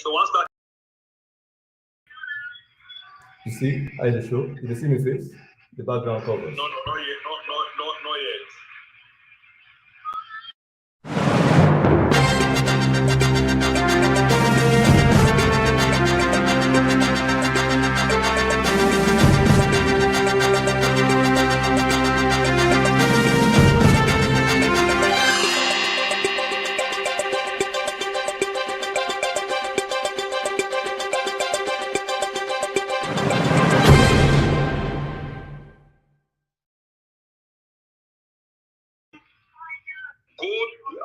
So once that. You see, I the show. You see me face the background covers. No, not yet. Not yet. Go,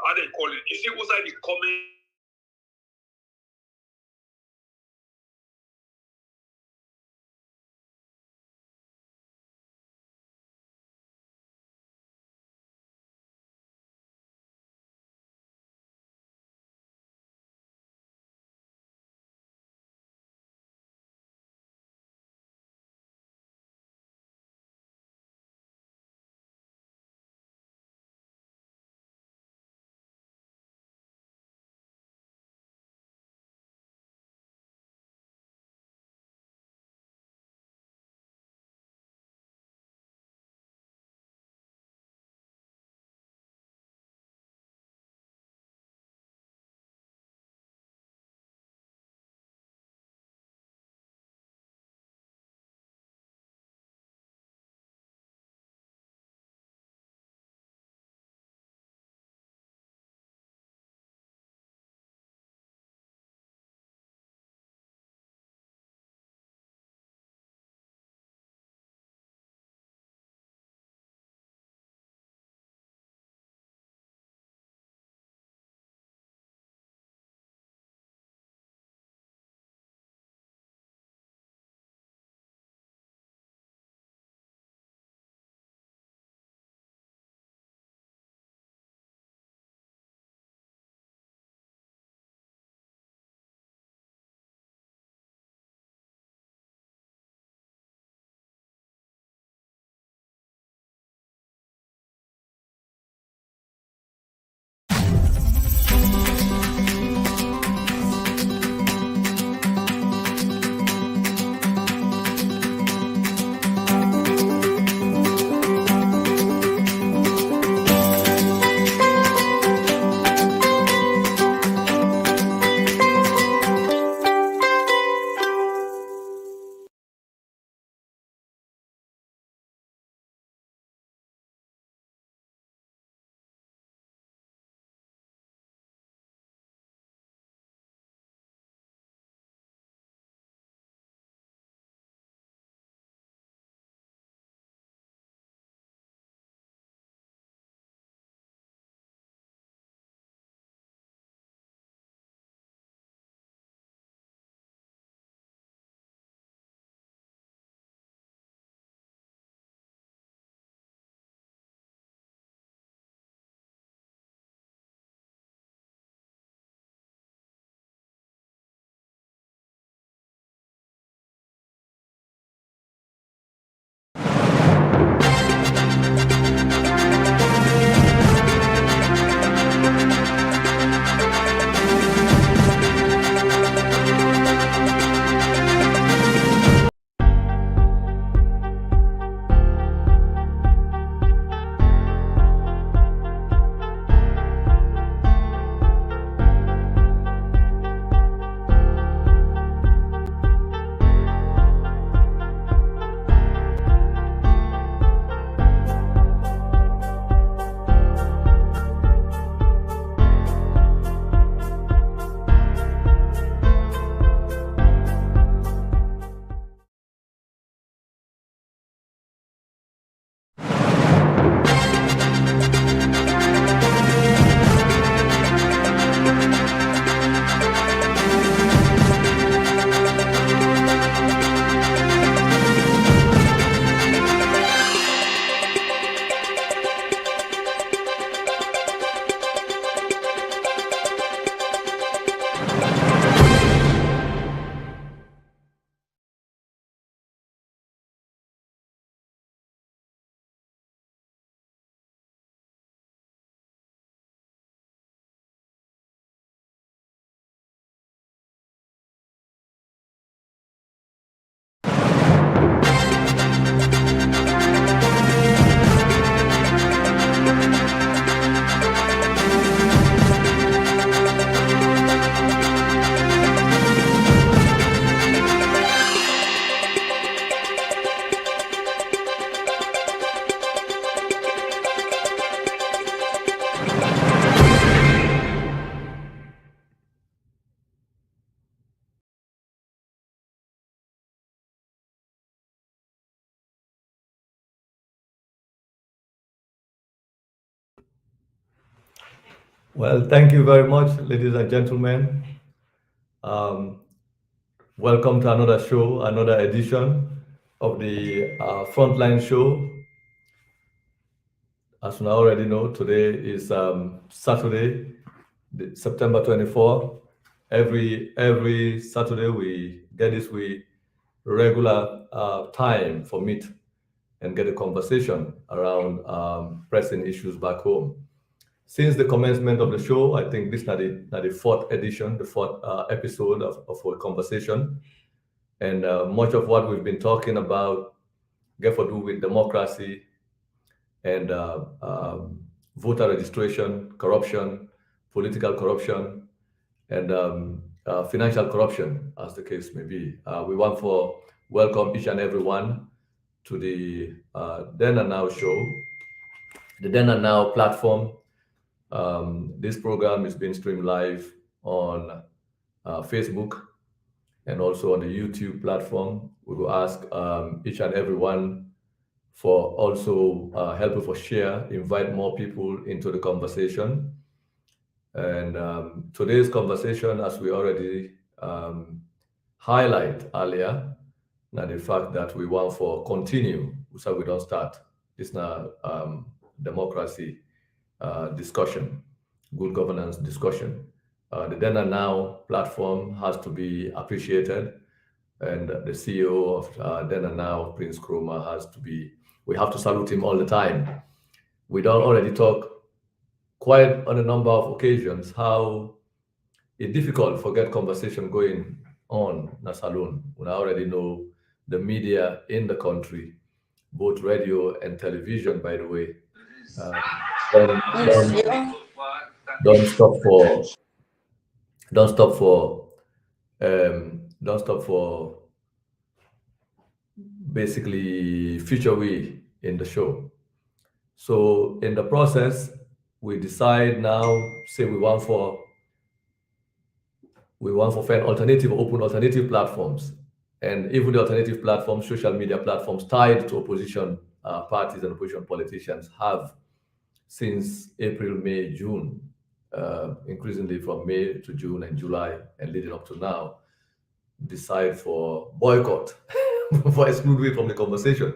how they call it? You see outside the comment. Well, thank you very much, ladies and gentlemen. Um, Welcome to another show, another edition of the Frontline show. As you already know, today is Saturday, September 24. Every Saturday we get this we regular time for meet and get a conversation around pressing issues back home. Since the commencement of the show, I think this is the fourth edition, the fourth episode of our conversation. And much of what we've been talking about get to do with democracy and voter registration, corruption, political corruption, and financial corruption, as the case may be. We want to welcome each and everyone to the Then and Now show, the Then and Now platform. This program is being streamed live on Facebook and also on the YouTube platform. We will ask each and everyone for also helping for share, invite more people into the conversation. And today's conversation, as we already highlight earlier, now the fact that we want for continue, so we don't start. It's now democracy discussion, good governance discussion. The Then and Now platform has to be appreciated, and the CEO of Then and Now, Prince Kroma, has to be. We have to salute him all the time. We don't already talk quite on a number of occasions how it's difficult for get conversation going on in a saloon. We already know the media in the country, both radio and television, by the way, um, don't, Yes, don't, yeah. don't stop for don't stop for don't stop for basically feature we in the show. So in the process, we decide now, say we want for find alternative, open alternative platforms, and even the alternative platforms, social media platforms tied to opposition parties and opposition politicians have since April, May, June, increasingly from May to June and July and leading up to now, decide for boycott, for exclude me from the conversation.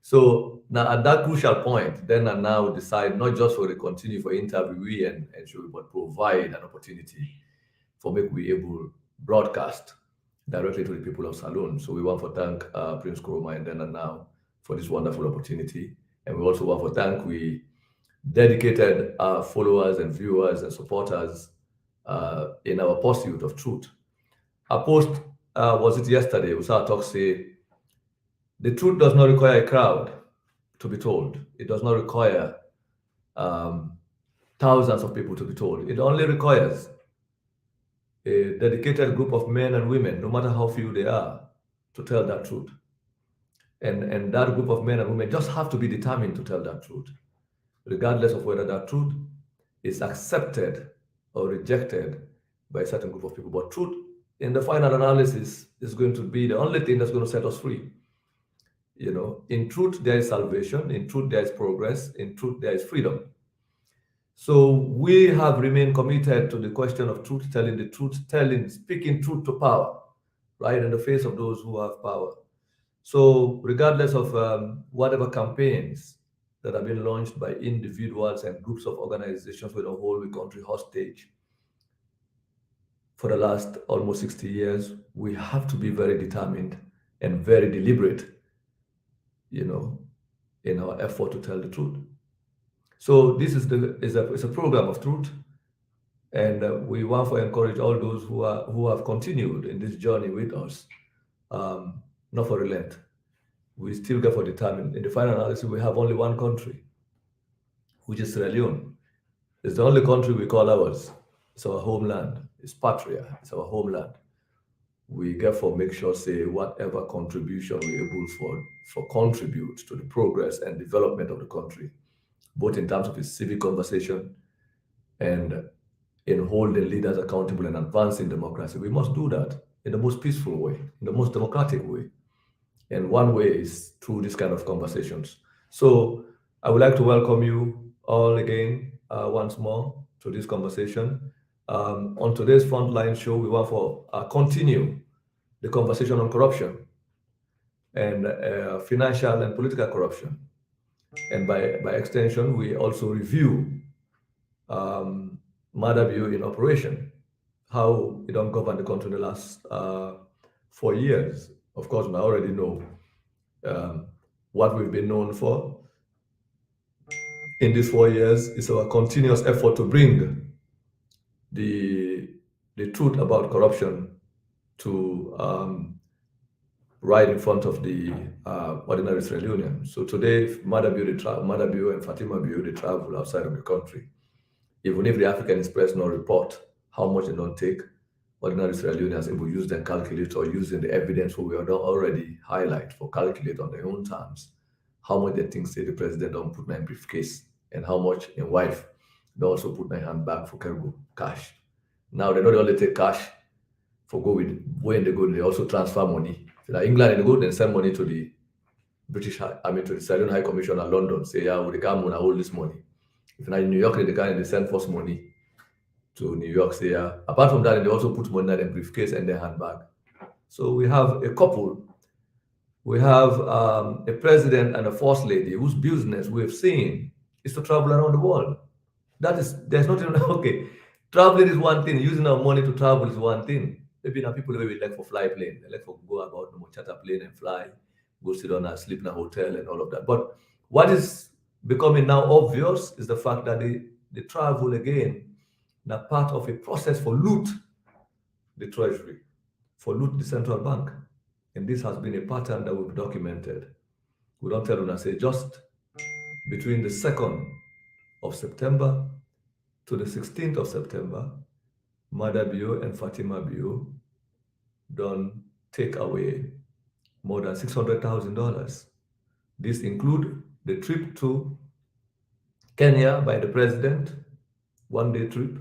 So now at that crucial point, then and now decide not just for the continue for interviewee and show, but provide an opportunity for make we able broadcast directly to the people of Salone. So we want to thank Prince Kuruma and then and now for this wonderful opportunity. And we also want to thank we dedicated followers and viewers and supporters in our pursuit of truth. A post was it yesterday? We saw a talk say the truth does not require a crowd to be told. It does not require thousands of people to be told. It only requires a dedicated group of men and women, no matter how few they are, to tell that truth. And that group of men and women just have to be determined to tell that truth, regardless of whether that truth is accepted or rejected by a certain group of people. But truth, in the final analysis, is going to be the only thing that's going to set us free. You know, in truth, there is salvation. In truth, there is progress. In truth, there is freedom. So we have remained committed to the question of truth, telling the truth, speaking truth to power, right, in the face of those who have power. So regardless of whatever campaigns that have been launched by individuals and groups of organizations with a whole country hostage for the last almost 60 years, we have to be very determined and very deliberate, you know, in our effort to tell the truth. So this is a program of truth, and we want to encourage all those who have continued in this journey with us, not for relent. We still get for determined. In the final analysis, we have only one country, which is Sierra Leone. It's the only country we call ours. It's our homeland. It's patria. It's our homeland. We therefore make sure say whatever contribution we're able for contribute to the progress and development of the country, both in terms of its civic conversation and in holding leaders accountable and advancing democracy. We must do that in the most peaceful way, in the most democratic way. And one way is through this kind of conversations. So I would like to welcome you all again once more to this conversation. On today's Frontline show, we want to continue the conversation on corruption and financial and political corruption. And by extension, we also review Madabio in operation, how it ungoverned the country in the last 4 years. Of course, we already know um, what we've been known for in these 4 years is our continuous effort to bring the the truth about corruption to right in front of the ordinary Sierra Leonean. So today, Madabio and Fatima Bio, they travel outside of the country. Even if the African Express no report how much they don't take, ordinary Sierra Leoneans able to use their calculator or using the evidence we are already highlight for calculate on their own terms how much they think say the president don't put in a briefcase and how much in wife they also put in a handbag for cargo cash. Now they not only take cash for go with when they go, they also transfer money. So like England they go then send money to the to the Sierra Leone High Commission in London, say yeah, we come and hold this money. If not in New York, they send first money to New York, say yeah. Apart from that, they also put money in their briefcase and their handbag. So we have a couple. We have a president and a first lady whose business we've seen is to travel around the world. There's nothing okay. Traveling is one thing, using our money to travel is one thing. Maybe now people maybe like for fly plane, they like for go about charter plane and fly, go sit on a sleep in a hotel and all of that. But what is becoming now obvious is the fact that they travel again, now part of a process for loot the treasury, for loot the central bank. And this has been a pattern that we've documented. We don't tell them and say just between the 2nd of September to the 16th of September, Madabio and Fatima Bio don't take away more than $600,000. This include the trip to Kenya by the president, one-day trip,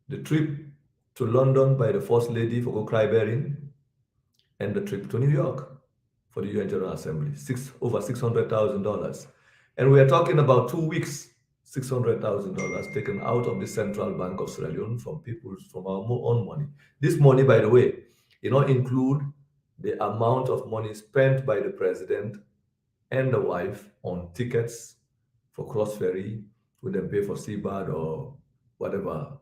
the trip to London by the first lady for go cry bearing, and the trip to New York for the UN General Assembly, over $600,000. And we are talking about 2 weeks, $600,000 taken out of the Central Bank of Sierra Leone from our own money. This money, by the way, include the amount of money spent by the president and the wife on tickets for cross ferry, would then pay for seabird or whatever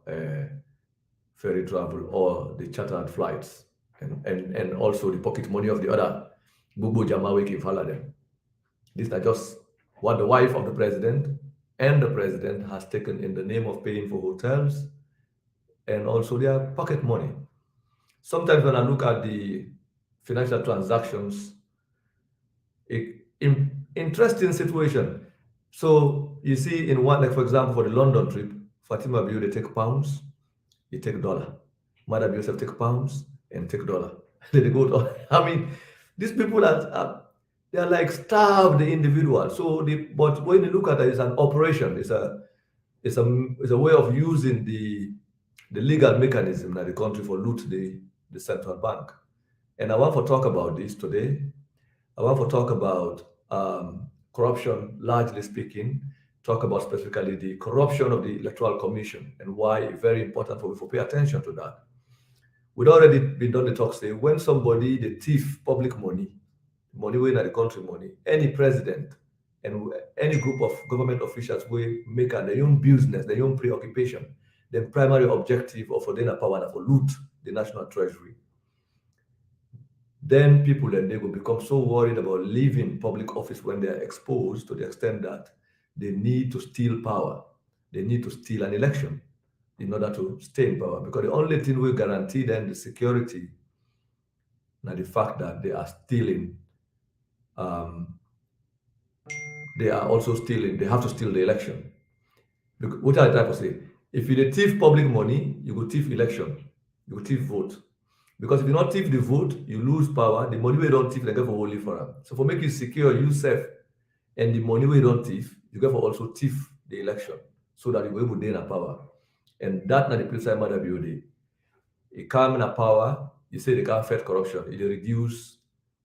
ferry travel or the chartered flights, and also the pocket money of the other Bubu Jamawiki follow them. These are just what the wife of the president and the president has taken in the name of paying for hotels and also their pocket money. Sometimes when I look at the financial transactions, interesting situation. So you see in one, like for example, for the London trip, Fatima Bio, they take pounds, you take dollar. Madam Yosef take pounds and take dollar. They go to, I mean, these people they are like starved individuals. So but when you look at it, it's an operation. It's a way of using the legal mechanism in the country for loot the central bank. And I want to talk about this today. I want to talk about corruption, largely speaking, talk about specifically the corruption of the Electoral Commission and why it's very important for people to pay attention to that. We'd already been done the talk say when somebody they thief public money wey na the country money, any president and any group of government officials will make their own business, their own preoccupation, the primary objective of their power na for loot the national treasury. Then people and they will become so worried about leaving public office when they are exposed to the extent that they need to steal power. They need to steal an election in order to stay in power. Because the only thing we guarantee them the security now the fact that they are stealing, they are also stealing, they have to steal the election. What I try to say, if you thief public money, you go thief election, you go thief vote. Because if you not thief the vote, you lose power. The money we don't thief, they get for only for them. So for make you secure yourself and the money we don't thief, you get for also thief the election so that you will able to gain a power. And that not the place I matter building. It come in a power, you say they can't fight corruption, it reduce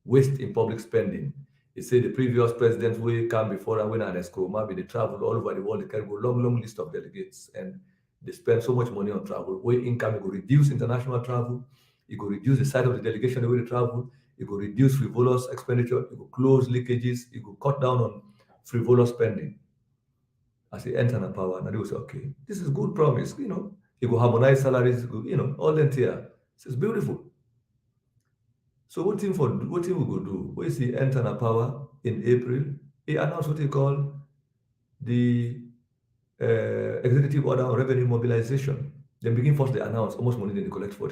waste in public spending. You say the previous presidents will come before and when an escrow, maybe they travel all over the world, they can go long list of delegates and They spend so much money on travel. Where income, it will reduce international travel. It will reduce the size of the delegation the way they travel. It will reduce frivolous expenditure. It will close leakages. It will cut down on frivolous spending. As he enter the power, and they will say, okay, this is good promise. It will harmonize salaries. It will, all entire. It's beautiful. So what thing we go do? We see enter the power in April. He announced what he call the executive order on revenue mobilization. Then begin first they announce how much money they collect for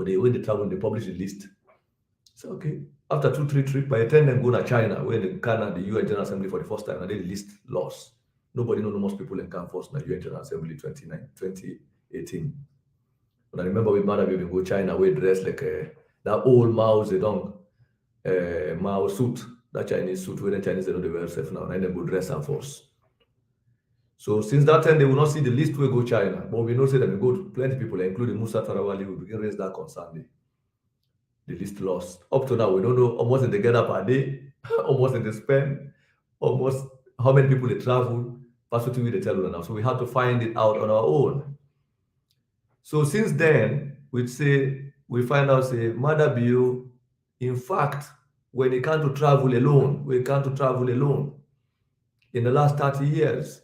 the when they travel, they publish the list. So okay, after 2-3 trips, by the time they go to China, when they can the UN General Assembly for the first time, and they list laws. Nobody know most people in can force the UN General Assembly 2018. But I remember with Mother we go China, we dress like that old Mao Zedong Mao suit, that Chinese suit, where the Chinese they know they wear self now, and then go dress and force. So since that time, they will not see the list where go China, but we know say that we go to plenty people, including Musa Tarawali, will begin raise that concern. The list lost. Up to now, we don't know almost they get up per day, almost they spend, almost how many people they travel. That's what they tell us now. So we have to find it out on our own. So since then, we find out say Mother Bill, in fact, when it comes to travel alone, in the last 30 years,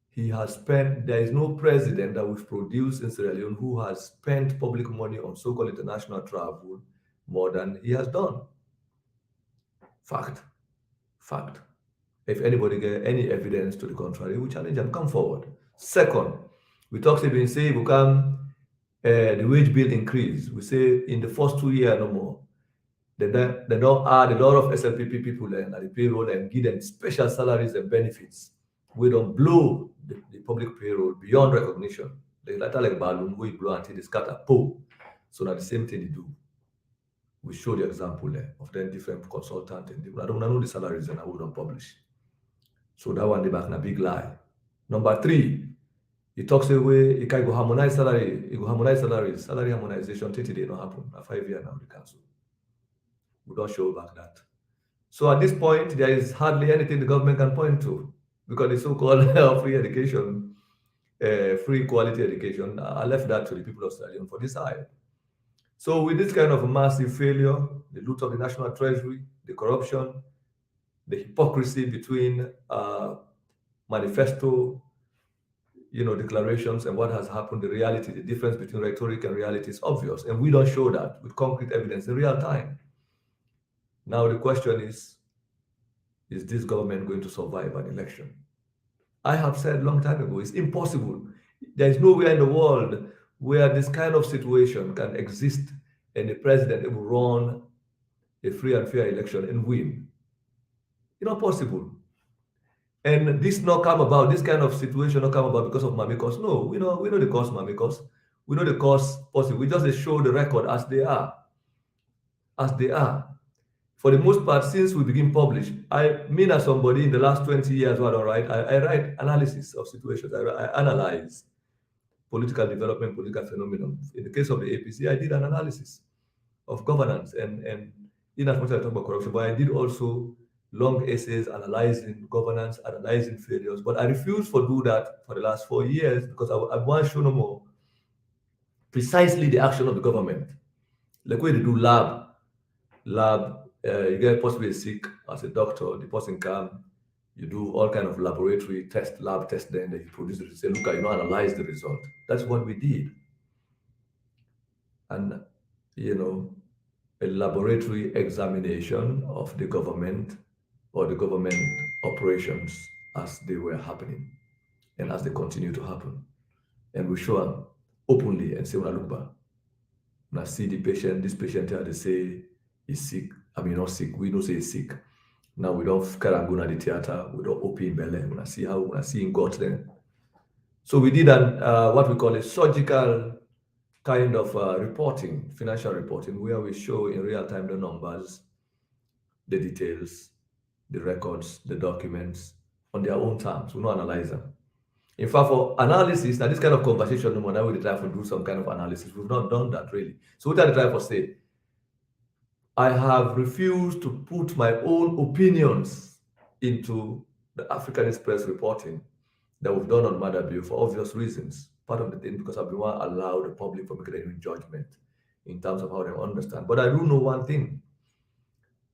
he has spent, there is no president that was produced in Sierra Leone who has spent public money on so-called international travel more than he has done. Fact. If anybody get any evidence to the contrary, we challenge and come forward. Second, we talk about say we come the wage bill increase. We say in the first 2 years no more. They don't add a lot of SLPP people at the payroll and give them special salaries and benefits. We don't blow the public payroll beyond recognition. They like balloon, we blow until they scatter. So now the same thing they do. We show the example there of them different consultants. I don't know the salaries and I wouldn't publish. So that one, they back in a big lie. Number 3, he talks away, he can go harmonize salary, he go harmonize salaries. Salary harmonization, 30 days not happen. 5 years now, the council. We don't show back that. So at this point, there is hardly anything the government can point to because the so-called free education, free quality education, I left that to the people of Sierra Leone for this side. So with this kind of massive failure, the loot of the national treasury, the corruption, the hypocrisy between manifesto, declarations and what has happened, the reality, the difference between rhetoric and reality is obvious. And we don't show that with concrete evidence in real time. Now the question is this government going to survive an election? I have said a long time ago, it's impossible. There is nowhere in the world where this kind of situation can exist and the president will run a free and fair election and win. It's not possible. And this not come about, this kind of situation not come about because of Mamikos. No, we know the cause Mamikos. We know the cause possible. We just show the record as they are. For the most part, since we begin publish, I mean as somebody in the last 20 years, what I write, I write analysis of situations. I analyze political development, political phenomenon. In the case of the APC, I did an analysis of governance and in as much as I talk about corruption, but I did also long essays analyzing governance, analyzing failures. But I refused to do that for the last 4 years because I want to show no more precisely the action of the government. Like when they do lab, you get possibly sick as a doctor, the person come, you do all kind of laboratory lab test, then you produce the result. Look, analyze the result. That's what we did. And, a laboratory examination of the government or the government operations as they were happening and as they continue to happen. And we show them openly and say, when I look back, when I see the patient, this patient here, they say he's sick. Not sick. We don't say he's sick. Now we don't carry and go to the theater. We don't open belly. When I see him got them. So we did what we call a surgical kind of reporting, financial reporting, where we show in real time the numbers, the details, the records, the documents on their own terms. We don't analyze them. In fact, for analysis, now this kind of conversation, no more, now we try to do some kind of analysis. We've not done that really. So what I try to say, I have refused to put my own opinions into the African Express reporting that we've done on Mother Bill for obvious reasons. part of the thing because we want to allow the public for making a judgment in terms of how they understand. But I do know one thing,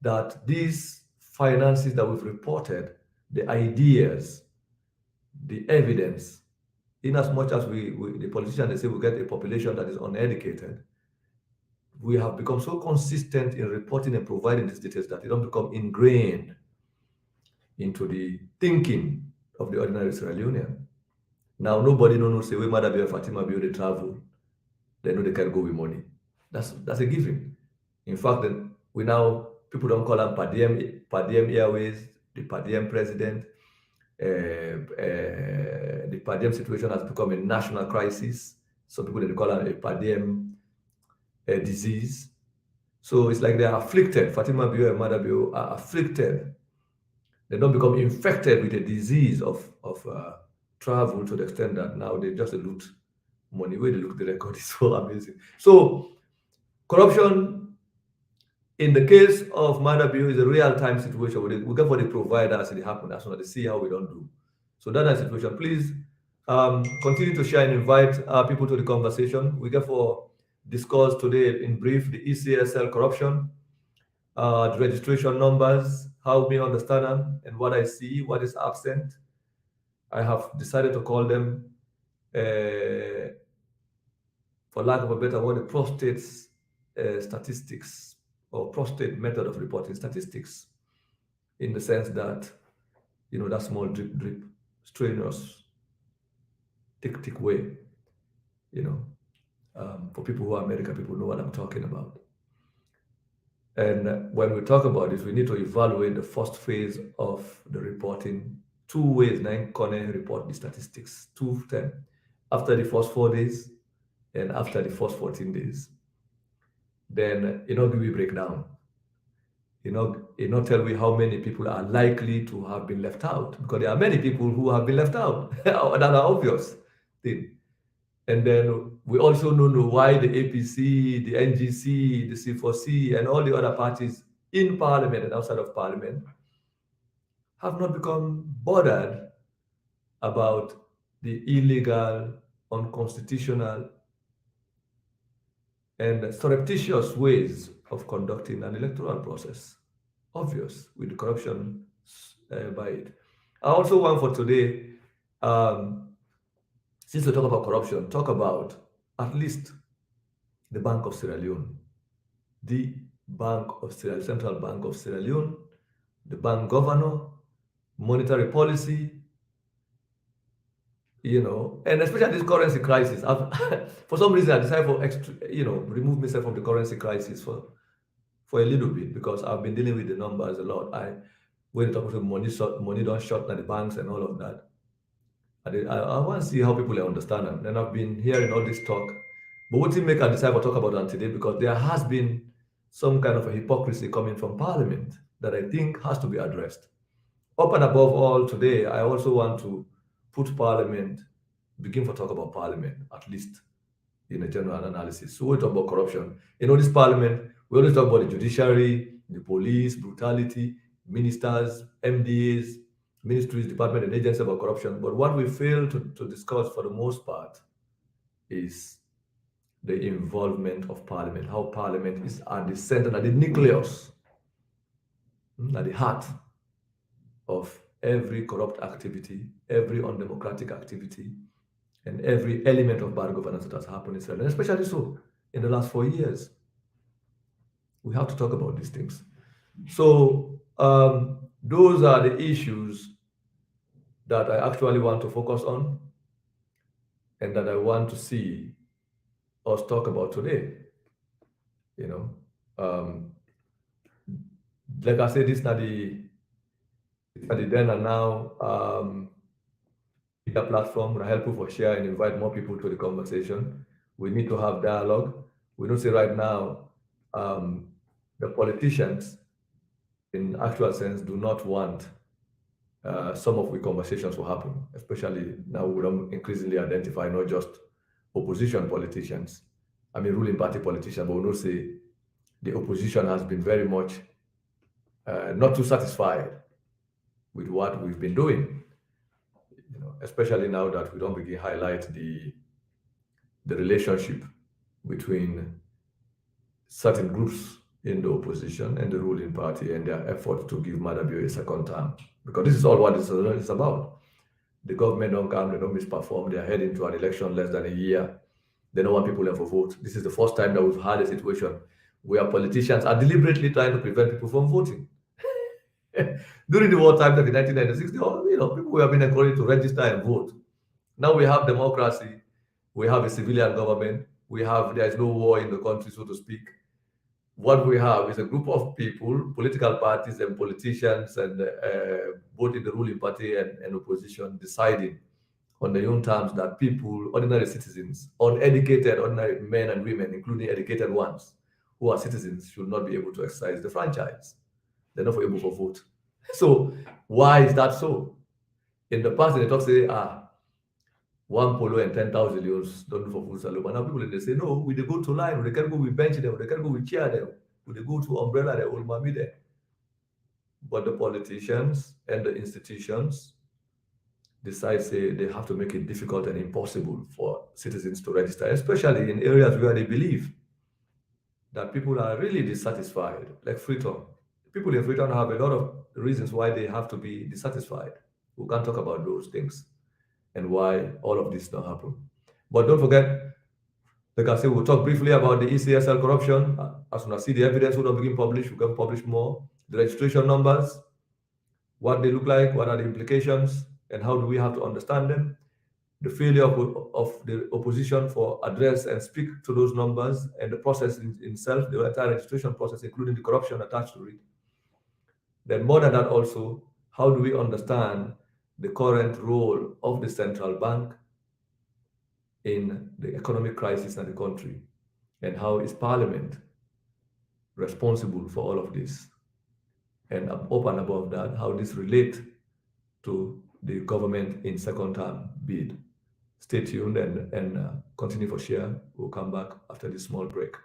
that these finances that we've reported, the ideas, the evidence, in as much as the politicians, they say we get a population that is uneducated, we have become so consistent in reporting and providing these details that they don't become ingrained into the thinking of the ordinary Sierra Leonean. Now, nobody knows, say, we Mother Bill Fatima Bill, they travel, they know they can go with money. That's a given. In fact, then we now, people don't call them per diem airways, the per diem president. The per diem situation has become a national crisis. Some people, they call it a per diem disease. So it's like they are afflicted. Fatima Bio and Mother Bio are afflicted. They don't become infected with a disease of travel to the extent that now they just loot money. Where they look, the record is so amazing. So corruption in the case of Mother Bio is a real-time situation. We get for the providers and it happens as soon as they see how we don't do. So that's the situation. Please continue to share and invite people to the conversation. We get for discuss today in brief the ECSL corruption, the registration numbers, how we understand them, and what I see, what is absent. I have decided to call them, for lack of a better word, the prostate statistics or prostate method of reporting statistics, in the sense that, that small drip, strenuous, tick way, for people who are American, people know what I'm talking about. And when we talk about this, we need to evaluate the first phase of the reporting. 2 ways, 9 Kone report the statistics, 210, after the first 4 days and after the first 14 days. Then, give you a breakdown. Tell me how many people are likely to have been left out, because there are many people who have been left out. That are obvious thing. And then we also know why the APC, the NGC, the C4C, and all the other parties in Parliament and outside of Parliament have not become bothered about the illegal, unconstitutional, and surreptitious ways of conducting an electoral process. Obvious, with the corruption by it. I also want for today, since we talk about corruption, talk about at least the Bank of Sierra Leone, the Central Bank of Sierra Leone, the bank governor, monetary policy, and especially this currency crisis. For some reason, I decided remove myself from the currency crisis for a little bit, because I've been dealing with the numbers a lot. When talking about money don't short at the banks and all of that. I want to see how people understand them. And I've been hearing all this talk. But what did make I decide to talk about that today? Because there has been some kind of a hypocrisy coming from Parliament that I think has to be addressed. Up and above all, today, I also want to begin to talk about Parliament, at least in a general analysis. So we talk about corruption. This Parliament, we always talk about the judiciary, the police, brutality, ministers, MDAs, ministries, department, and agencies about corruption. But what we fail to discuss for the most part is the involvement of Parliament, how Parliament is at the center, at the nucleus, at the heart of every corrupt activity, every undemocratic activity, and every element of bad governance that has happened in Israel, and especially so in the last 4 years. We have to talk about these things. So those are the issues that I actually want to focus on and that I want to see us talk about today. Like I said, this is not the then and now media platform. I help you for share and invite more people to the conversation. We need to have dialogue. We don't say right now, the politicians, in actual sense, do not want some of the conversations will happen, especially now we don't increasingly identify not just opposition politicians, ruling party politicians, but we don't say the opposition has been very much not too satisfied with what we've been doing, especially now that we don't begin highlight the the relationship between certain groups in the opposition and the ruling party and their effort to give Madabio a second term. Because this is all what it's about. The government don't come, they don't misperform, they're heading to an election less than a year. They don't want people there for vote. This is the first time that we've had a situation where politicians are deliberately trying to prevent people from voting. During the war time of the 1996, people were being encouraged to register and vote. Now we have democracy, we have a civilian government, there is no war in the country, so to speak. What we have is a group of people, political parties and politicians, and both in the ruling party and opposition, deciding on their own terms that people, ordinary citizens, uneducated, ordinary men and women, including educated ones who are citizens, should not be able to exercise the franchise. They're not able to vote. So why is that so? In the past, they talk say, one polo and 10,000 euros don't do for food salon. But now people they say, no, we they go to line, they can go with bench them, they can go with chair them, they go to umbrella them, old mommy there. But the politicians and the institutions decide say they have to make it difficult and impossible for citizens to register, especially in areas where they believe that people are really dissatisfied, like Freetown. People in Freetown have a lot of reasons why they have to be dissatisfied. We can't talk about those things and why all of this don't happen. But don't forget, like I said, we'll talk briefly about the ECSL corruption. As soon as see the evidence, we'll begin publish, we can publish more. The registration numbers, what they look like, what are the implications, and how do we have to understand them. The failure of the opposition for address and speak to those numbers and the process in itself, the entire registration process, including the corruption attached to it. Then more than that also, how do we understand the current role of the central bank in the economic crisis in the country, and how is Parliament responsible for all of this? And up and above that, how this relate to the government in second term bid. Stay tuned and continue for share. We'll come back after this small break.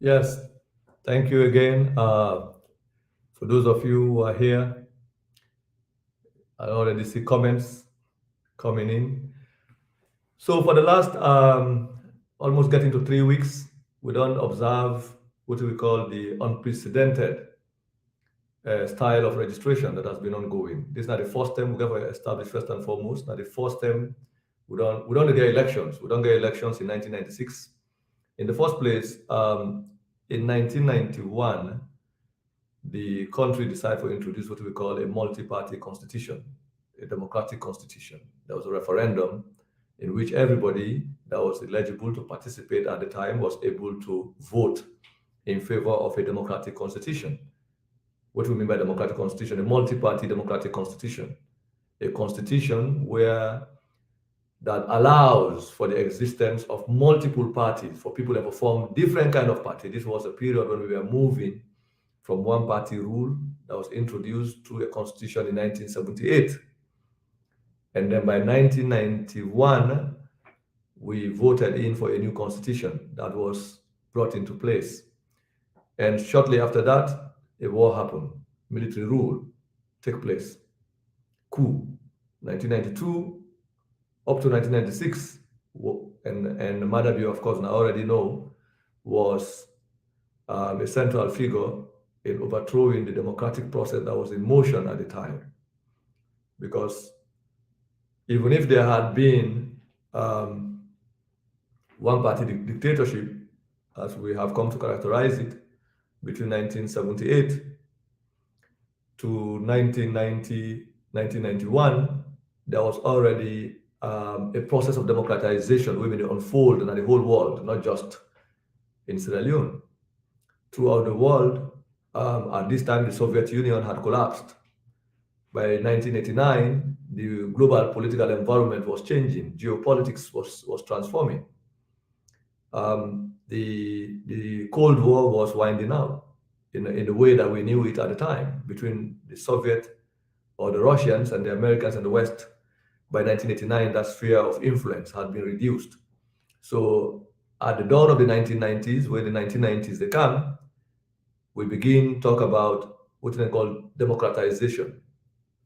Yes, thank you again. For those of you who are here, I already see comments coming in. So for the last almost getting to 3 weeks, we don't observe what we call the unprecedented style of registration that has been ongoing. This is not the first time we ever established, first and foremost. Not the first time we don't get elections. We don't get elections in 1996. In the first place, in 1991, the country decided to introduce what we call a multi-party constitution, a democratic constitution. There was a referendum in which everybody that was eligible to participate at the time was able to vote in favor of a democratic constitution. What do we mean by democratic constitution? A multi-party democratic constitution. A constitution that allows for the existence of multiple parties, for people that form different kind of party. This was a period when we were moving from one party rule that was introduced to a constitution in 1978. And then by 1991, we voted in for a new constitution that was brought into place. And shortly after that, a war happened. Military rule took place. Coup, 1992 up to 1996, and Madabi, of course, now already know, was a central figure in overthrowing the democratic process that was in motion at the time. Because even if there had been one party dictatorship, as we have come to characterize it, between 1978 to 1990, 1991, there was already a process of democratization women unfold in the whole world, not just in Sierra Leone. Throughout the world, at this time, the Soviet Union had collapsed. By 1989, the global political environment was changing. Geopolitics was transforming. The Cold War was winding up in the way that we knew it at the time between the Soviet or the Russians and the Americans and the West. By 1989, that sphere of influence had been reduced. So at the dawn of the 1990s, when the 1990s they come, we begin talk about what they call democratization.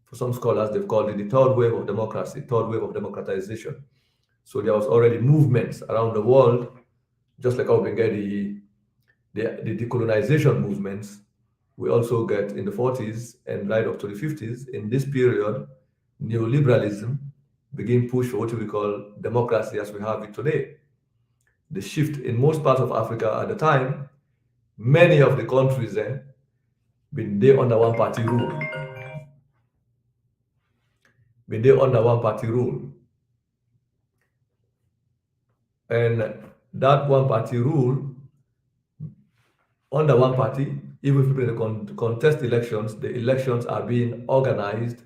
For some scholars, they've called it the third wave of democracy, third wave of democratization. So there was already movements around the world, just like how we get the decolonization movements. We also get in the 40s and right up to the 50s. In this period, neoliberalism began push for what we call democracy as we have it today. The shift in most parts of Africa at the time, many of the countries then been there under one party rule. Been there under one party rule. And that one party rule, under one party, even if people contest elections, the elections are being organized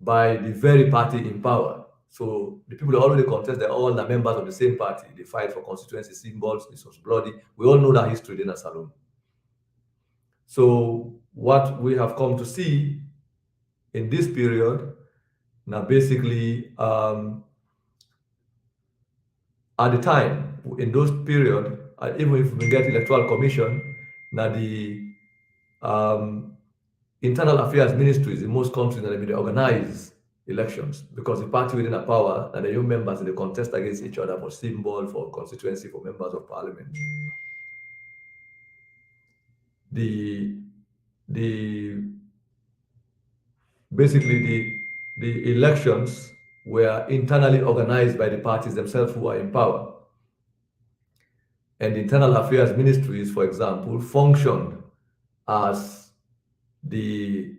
by the very party in power. So the people that already contest, they're all the members of the same party. They fight for constituency symbols, it was bloody. We all know that history in a salon. So what we have come to see in this period, now basically at the time, in those period, even if we get electoral commission, now the internal affairs ministries in most countries that they organize elections because the party within a power and the young members they contest against each other for symbol, for constituency, for members of parliament. The basically the elections were internally organized by the parties themselves who are in power. And the internal affairs ministries, for example, functioned as the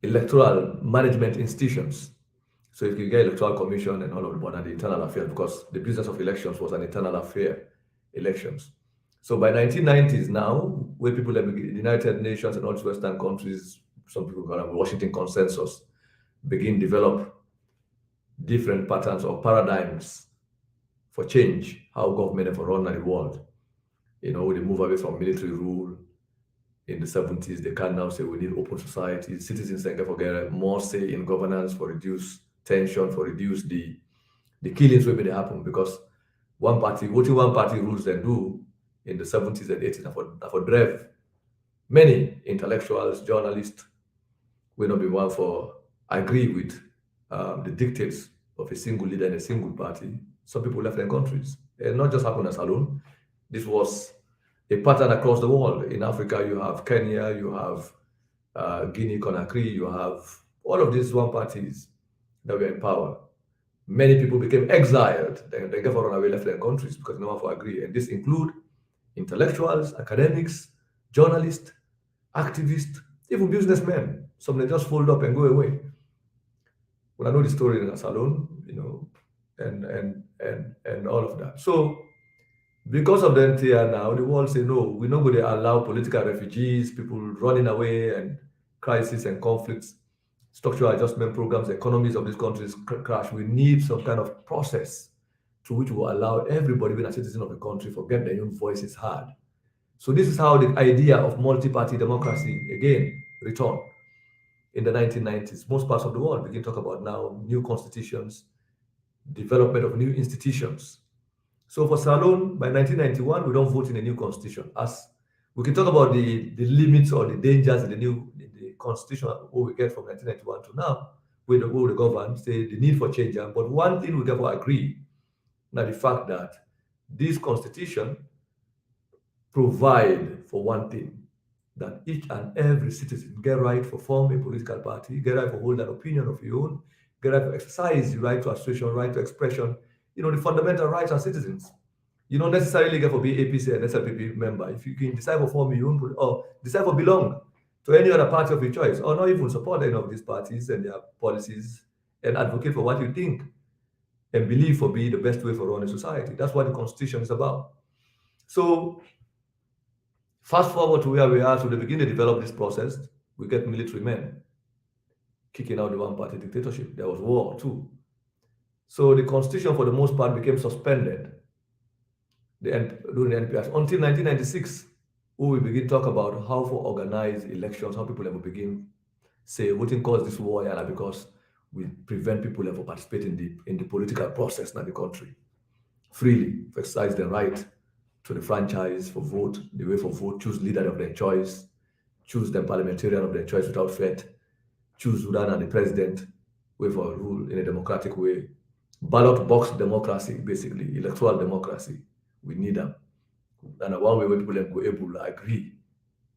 electoral management institutions. So if you get electoral commission and all of the internal affairs, because the business of elections was an internal affair, elections. So by 1990s now, where people like the United Nations and all these Western countries, some people call them Washington Consensus, begin develop different patterns or paradigms for change, how government for run the world. You know, they move away from military rule. In the 70s, they can now say we need open society. Citizens can get more say in governance for reduce tension, for reduce the killings will be happen because one party, what one party rules they do in the 70s and 80s for drive many intellectuals, journalists will not be one for agree with the dictates of a single leader in a single party. Some people left their countries. And not just happened as alone. This was a pattern across the world. In Africa, you have Kenya, you have Guinea Conakry, you have all of these one parties that were in power. Many people became exiled. They got run away, left their countries because no one for agree. And this include intellectuals, academics, journalists, activists, even businessmen. Some they just fold up and go away. Well, I know the story in a salon, you know, and all of that. So because of the NTR now, the world say no, we're not going to allow political refugees, people running away and crisis and conflicts, structural adjustment programs, economies of these countries crash. We need some kind of process through which will allow everybody being a citizen of the country forget their own voices heard. So this is how the idea of multi-party democracy again returned in the 1990s. Most parts of the world begin to talk about now new constitutions, development of new institutions. So for Salon, by 1991, we don't vote in a new constitution. As we can talk about the limits or the dangers in the constitution what we get from 1991 to now, with the way the government say the need for change. But one thing we can agree, now the fact that this constitution provide for one thing, that each and every citizen get right for form a political party, get right for hold an opinion of your own, get right for exercise the right to association, right to expression, the fundamental rights as citizens. You don't necessarily get for be APC and SLPP member. If you can decide for form your own, or decide for belong to any other party of your choice, or not even support any of these parties and their policies, and advocate for what you think and believe for be the best way for running society. That's what the constitution is about. So fast forward to where we are, so they begin to develop this process. We get military men kicking out the one-party dictatorship. There was war too. So the constitution, for the most part, became suspended during the NPS until 1996, where we begin to talk about how to organize elections, how people ever begin say voting caused this war, yeah, because we prevent people ever participating in the political process in the country freely, to exercise their right to the franchise, for vote, the way for vote, choose leader of their choice, choose the parliamentarian of their choice without threat, choose Sudan and the president, way for rule in a democratic way. Ballot box democracy, basically, electoral democracy. We need them. And one way where people are able to agree,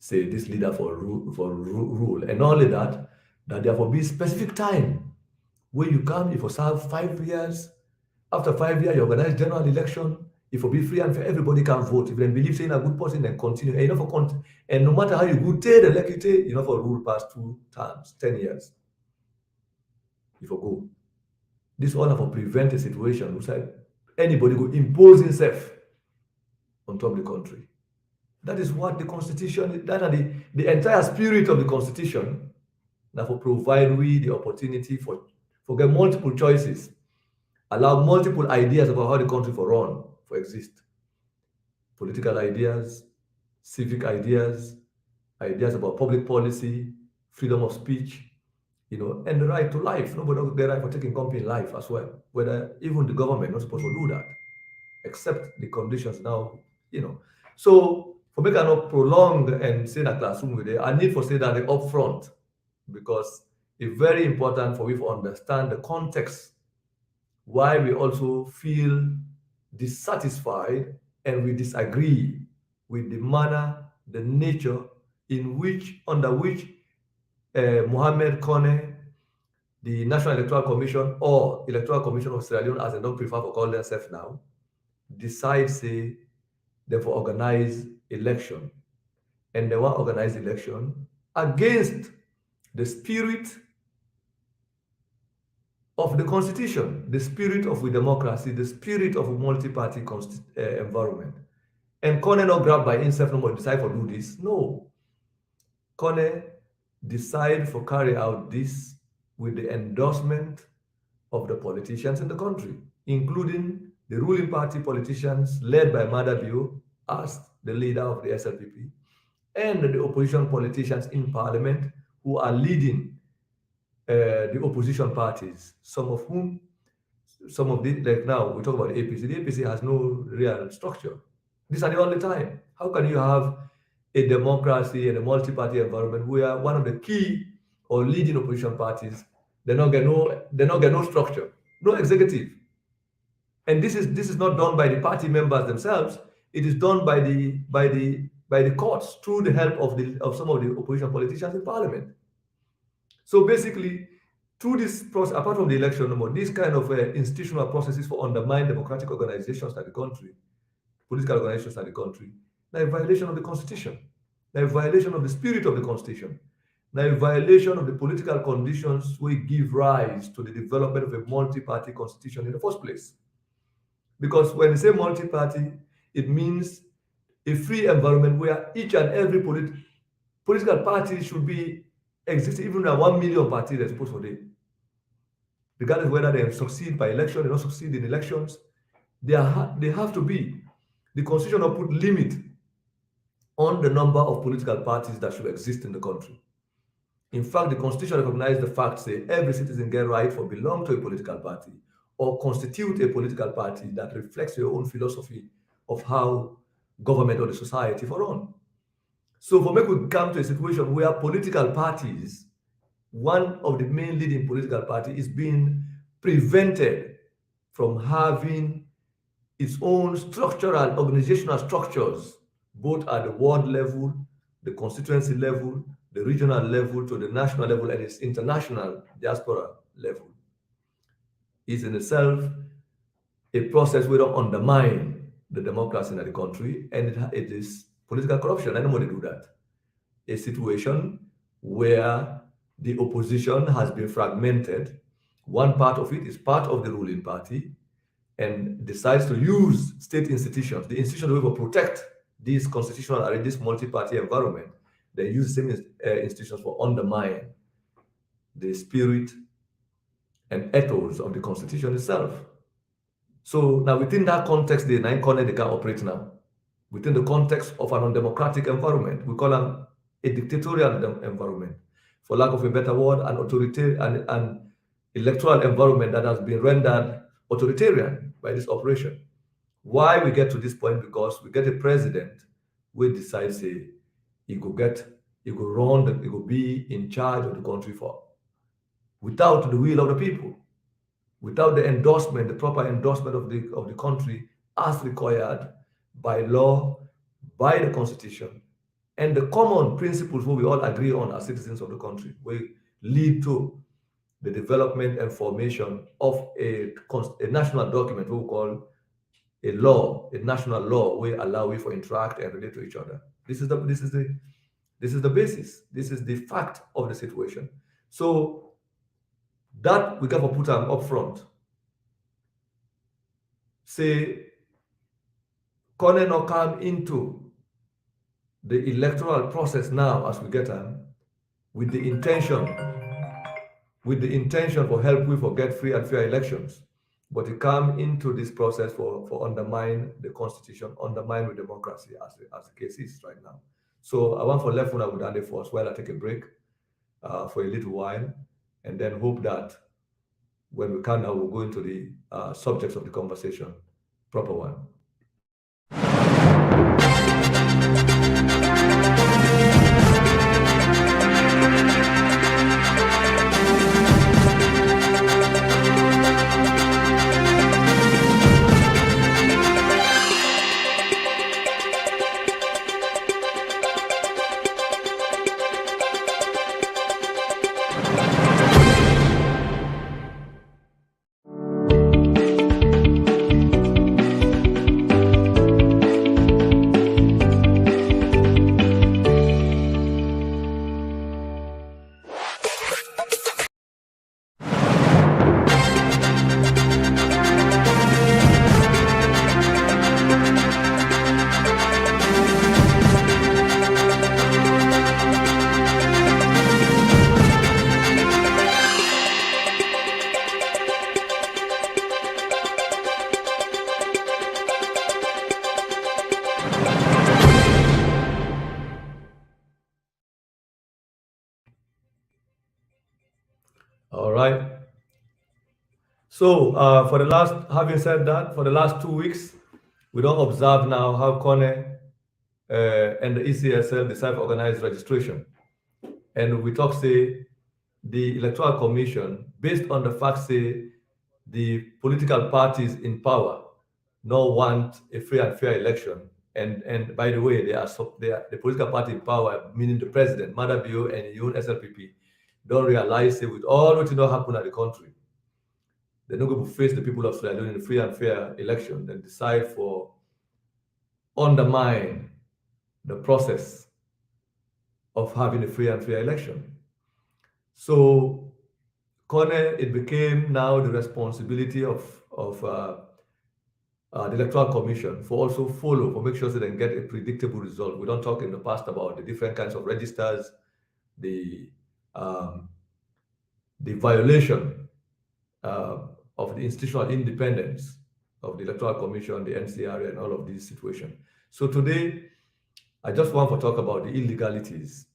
say this leader for rule. And not only that, that there will be specific time where you come, if you serve 5 years, after 5 years, you organize general election, if you be free and fair, everybody can vote. If they believe saying a good person, then continue. And no matter how you good take the elected, for rule past 2 terms, 10 years. If you go. This one for prevent a situation where anybody go impose himself on top of the country. That is what the constitution, that are the entire spirit of the constitution, that for provide we the opportunity for get multiple choices, allow multiple ideas about how the country for run, for exist. Political ideas, civic ideas, ideas about public policy, freedom of speech, and the right to life. Nobody has the right for taking company life as well. Whether even the government not supposed to do that, except the conditions now, So for me cannot prolong and say that classroom with it, I need for say that up front, because it's very important for we to understand the context why we also feel dissatisfied and we disagree with the manner, the nature under which Mohamed Kone, the National Electoral Commission or Electoral Commission of Sierra Leone, as they don't prefer to call themselves now, decide, say, they for organize election. And they want to organize election against the spirit of the constitution, the spirit of the democracy, the spirit of a multi-party environment. And Kone not grab by himself no more decide for do this. No. Kone decide for carry out this with the endorsement of the politicians in the country, including the ruling party politicians led by Madabio as the leader of the SLPP, and the opposition politicians in parliament who are leading the opposition parties, some of the, like now, we talk about the APC. The APC has no real structure. These are the only time. How can you have a democracy and a multi-party environment where one of the key or leading opposition parties, they not get no structure, no executive. And this is not done by the party members themselves. It is done by the courts through the help of some of the opposition politicians in parliament. So basically, through this process, apart from the election, these kind of institutional processes for undermine democratic organizations in the country, political organizations in the country, now a violation of the constitution, now a violation of the spirit of the constitution, now a violation of the political conditions we give rise to the development of a multi-party constitution in the first place. Because when you say multi-party, it means a free environment where each and every political party should be existing, even a 1 million party that's supposed to it. Regardless whether they succeed by election, they don't succeed in elections, they have to be. The constitution will put limit on the number of political parties that should exist in the country. In fact, the constitution recognizes the fact, say, every citizen get right for belong to a political party or constitute a political party that reflects your own philosophy of how government or the society for run. So for me, we come to a situation where political parties, one of the main leading political party is being prevented from having its own structural organizational structures, both at the ward level, the constituency level, the regional level, to the national level, and its international diaspora level, is in itself a process where to undermine the democracy in the country, and it is political corruption. Anybody do that? A situation where the opposition has been fragmented. One part of it is part of the ruling party and decides to use state institutions, the institutions that will protect this constitutional or this multi-party environment. They use the same institutions for undermine the spirit and ethos of the constitution itself. So now within that context, the nine corner they can operate now. Within the context of an undemocratic environment, we call them a dictatorial environment. For lack of a better word, an authoritarian and electoral environment that has been rendered authoritarian by this operation. Why we get to this point? Because we get a president who decides say he could run, he could be in charge of the country for without the will of the people, without the endorsement, the proper endorsement of the country as required by law, by the constitution, and the common principles where we all agree on as citizens of the country, will lead to the development and formation of a national document we call a law, a national law, will allow we for interact and relate to each other. This is the basis. This is the fact of the situation. So that we got to put them up front. Say, Kone not come into the electoral process now as we get them with the intention for help we for get free and fair elections. But it come into this process for undermine the constitution, undermine the democracy as the case is right now. So I want for left one I would hand it first while I take a break for a little while, and then hope that when we can now we'll go into the subjects of the conversation, proper one. All right. So having said that, for the last 2 weeks, we don't observe now how Kone and the ECSL decide to organize registration. And we talk, say, the Electoral Commission, based on the fact, say, the political parties in power no want a free and fair election. And by the way, they are the political party in power, meaning the president, Madabio and your SLPP, don't realize it with all what happen at the country. They're not going to face the people of Sierra Leone in a free and fair election and decide for undermine the process of having a free and fair election. So, Kone, it became now the responsibility of the Electoral Commission for also for make sure that they get a predictable result. We don't talk in the past about the different kinds of registers, the violation of the institutional independence of the Electoral Commission, the NCR, and all of these situations. So today, I just want to talk about the illegalities,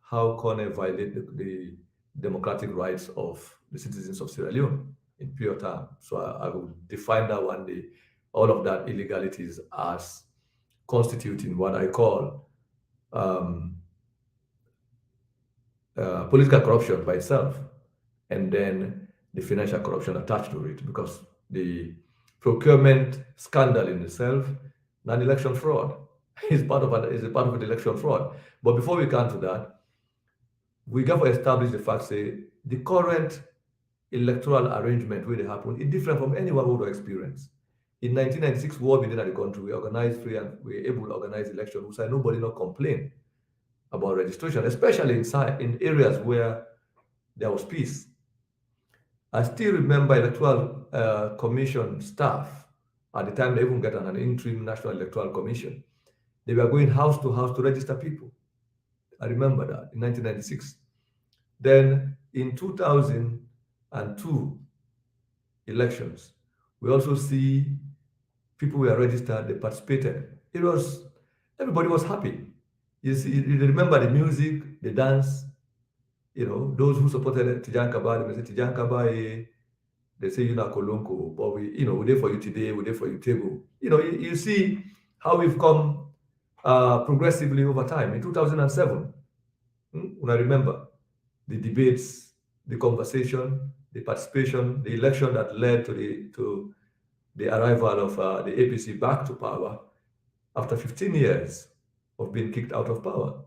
how Kone violate the democratic rights of the citizens of Sierra Leone. in pure term. So I would define that one day, all of that illegalities as constituting what I call um, political corruption by itself, and then the financial corruption attached to it, because the procurement scandal in itself, non-election fraud, is a part of the election fraud. But before we come to that, we got to establish the fact, say, the current electoral arrangement where they happen is different from anyone who would experience. In 1996, war began at the country, we organized free and we were able to organize election. We said nobody not complain about registration, especially in areas where there was peace. I still remember Electoral Commission staff at the time they even got an interim National Electoral Commission. They were going house to house to register people. I remember that in 1996. Then in 2002 elections, we also see people were registered, they participated. Everybody was happy. You remember the music, the dance, those who supported Tijan Kaba, they say Tijan Kaba, they say Kolonko, but we're there for you today, we're there for you, Tego. You see how we've come progressively over time. In 2007, when I remember the debates, the conversation, the participation, the election that led to the arrival of the APC back to power after 15 years of being kicked out of power.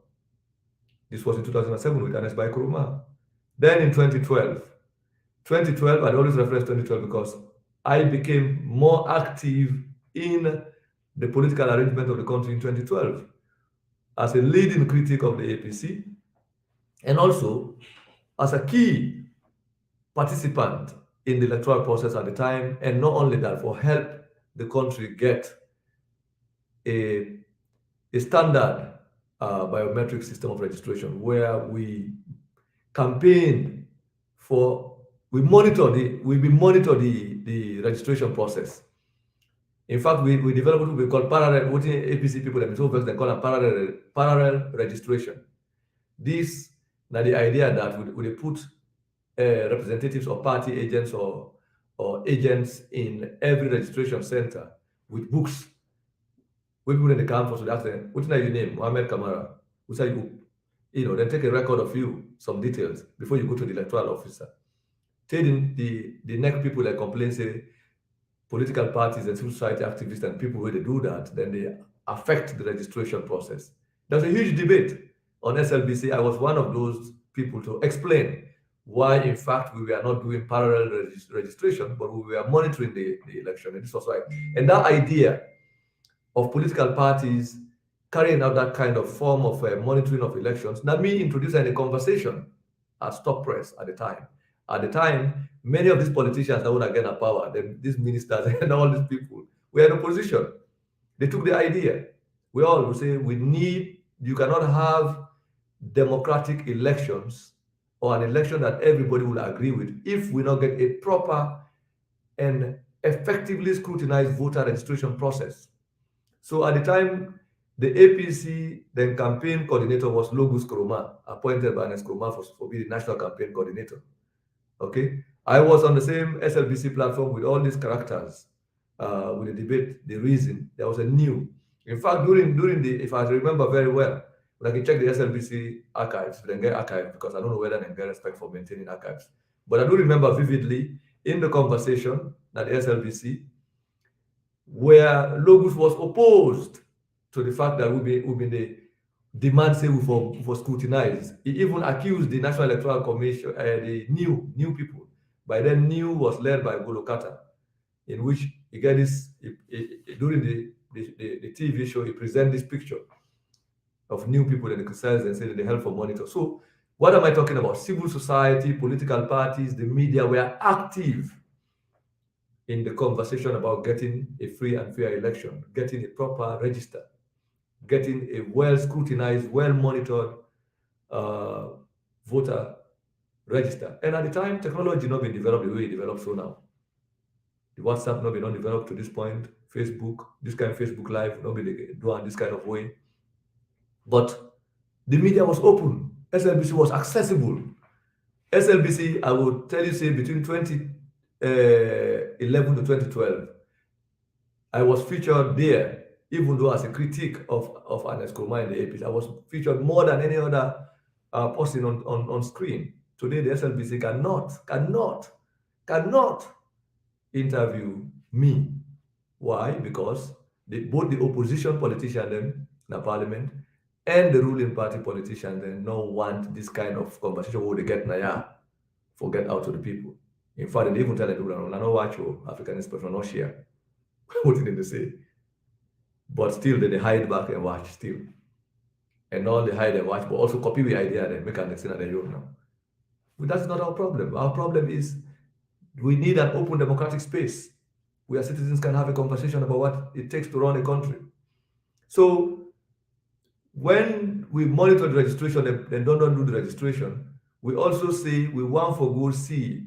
This was in 2007 with Ernest Bai Koroma. Then in 2012, I always reference 2012 because I became more active in the political arrangement of the country in 2012 as a leading critic of the APC and also as a key participant in the electoral process at the time, and not only that, for help the country get a standard biometric system of registration where we campaign for, we monitor the registration process. In fact, we developed what we call parallel, what APC people themselves they call a parallel registration. This now the idea that we put representatives or party agents or agents in every registration center with books. When people in the campus would ask them, "What's your name?" Mohammed Kamara. Who's you? Then take a record of you, some details before you go to the electoral officer. Telling the next people that complain, say political parties and civil society activists and people where they do that, then they affect the registration process. There was a huge debate on SLBC. I was one of those people to explain why, in fact, we were not doing parallel registration, but we were monitoring the election. And this was right. And that idea of political parties carrying out that kind of form of monitoring of elections, now me introducing a conversation at Stop Press at the time. At the time, many of these politicians that would again have power, these ministers and all these people, were in opposition. They took the idea. We all will say you cannot have democratic elections or an election that everybody will agree with if we not get a proper and effectively scrutinized voter registration process. So at the time, the APC then campaign coordinator was Logus Koroma, appointed by Ernest Koroma for being the national campaign coordinator. Okay, I was on the same SLBC platform with all these characters, with the debate, the reason there was a new. In fact, during the, if I remember very well, when I can check the SLBC archives, the Niger archive, because I don't know whether Niger respect for maintaining archives, but I do remember vividly in the conversation at the SLBC where Logus was opposed to the fact that we've been the demand say for scrutinize. He even accused the National Electoral Commission, the new people. By then, new was led by Golokata, in which he got this during the TV show. He presented this picture of new people that they criticize and say that they help for monitor. So, what am I talking about? Civil society, political parties, the media were active in the conversation about getting a free and fair election, getting a proper register, getting a well scrutinized, well monitored voter register. And at the time, technology not been developed the way it developed so now. The WhatsApp not been developed to this point. Facebook, this kind of Facebook Live, not been done this kind of way. But the media was open. SLBC was accessible. SLBC, I would tell you, say between 11 to 2012, I was featured there, even though as a critique of Ernest Koroma in the APC, I was featured more than any other person on screen. Today, the SLBC cannot interview me. Why? Because both the opposition politician then in the parliament and the ruling party politician then no want this kind of conversation where they get naya forget out to the people. In fact, they even tell the people, I know watch you, African expression, not share. What did they say? But still, they hide back and watch still. And not they hide and watch, but also copy the idea and make an extent that you now. But that's not our problem. Our problem is we need an open democratic space where citizens can have a conversation about what it takes to run a country. So when we monitor the registration and don't do the registration, we also say we want for go see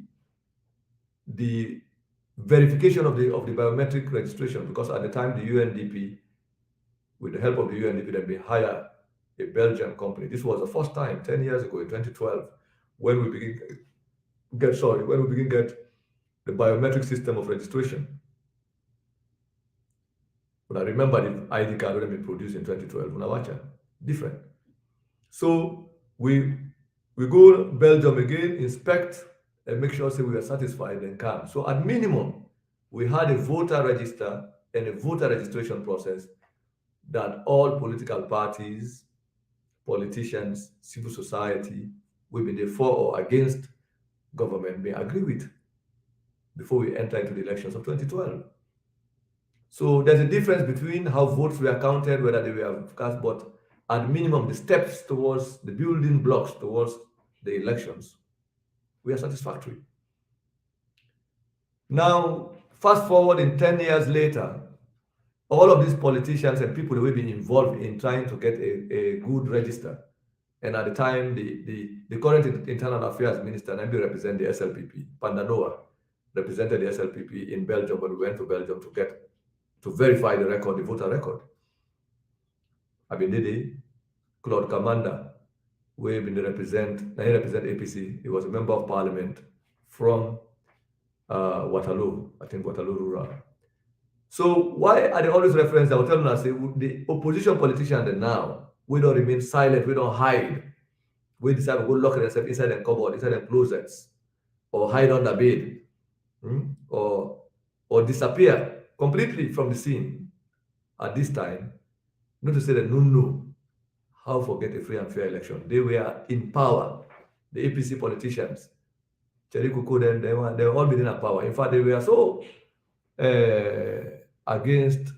the verification of the biometric registration, because at the time the UNDP, with the help of the UNDP, then we hire a Belgian company. This was the first time 10 years ago in 2012 when we begin get the biometric system of registration. But I remember the ID card when we produced in 2012. Unawacha, different. So we go Belgium again, inspect and make sure say we are satisfied and come. So at minimum, we had a voter register and a voter registration process that all political parties, politicians, civil society, whether they for or against government, may agree with before we enter into the elections of 2012. So there's a difference between how votes were counted, whether they were cast, but at minimum, the steps towards the building blocks towards the elections were satisfactory. Now, fast forward in 10 years later, all of these politicians and people who have been involved in trying to get a good register. And at the time, the current internal affairs minister, Nambi, represent the SLPP. Pandanoa represented the SLPP in Belgium when we went to Belgium to verify the record, the voter record. Abinidi, Claude Kamanda, who he represent APC. He was a member of parliament from Waterloo, I think Waterloo Rural. So why are they always referenced? I will tell us the opposition politicians now, we don't remain silent, we don't hide. We decide to go lock themselves inside the cupboard, inside the closets, or hide under bed, or disappear completely from the scene at this time. Not to say that no, how forget a free and fair election. They were in power. The APC politicians, Cherry Kuku, they were all been in power. In fact, they were so against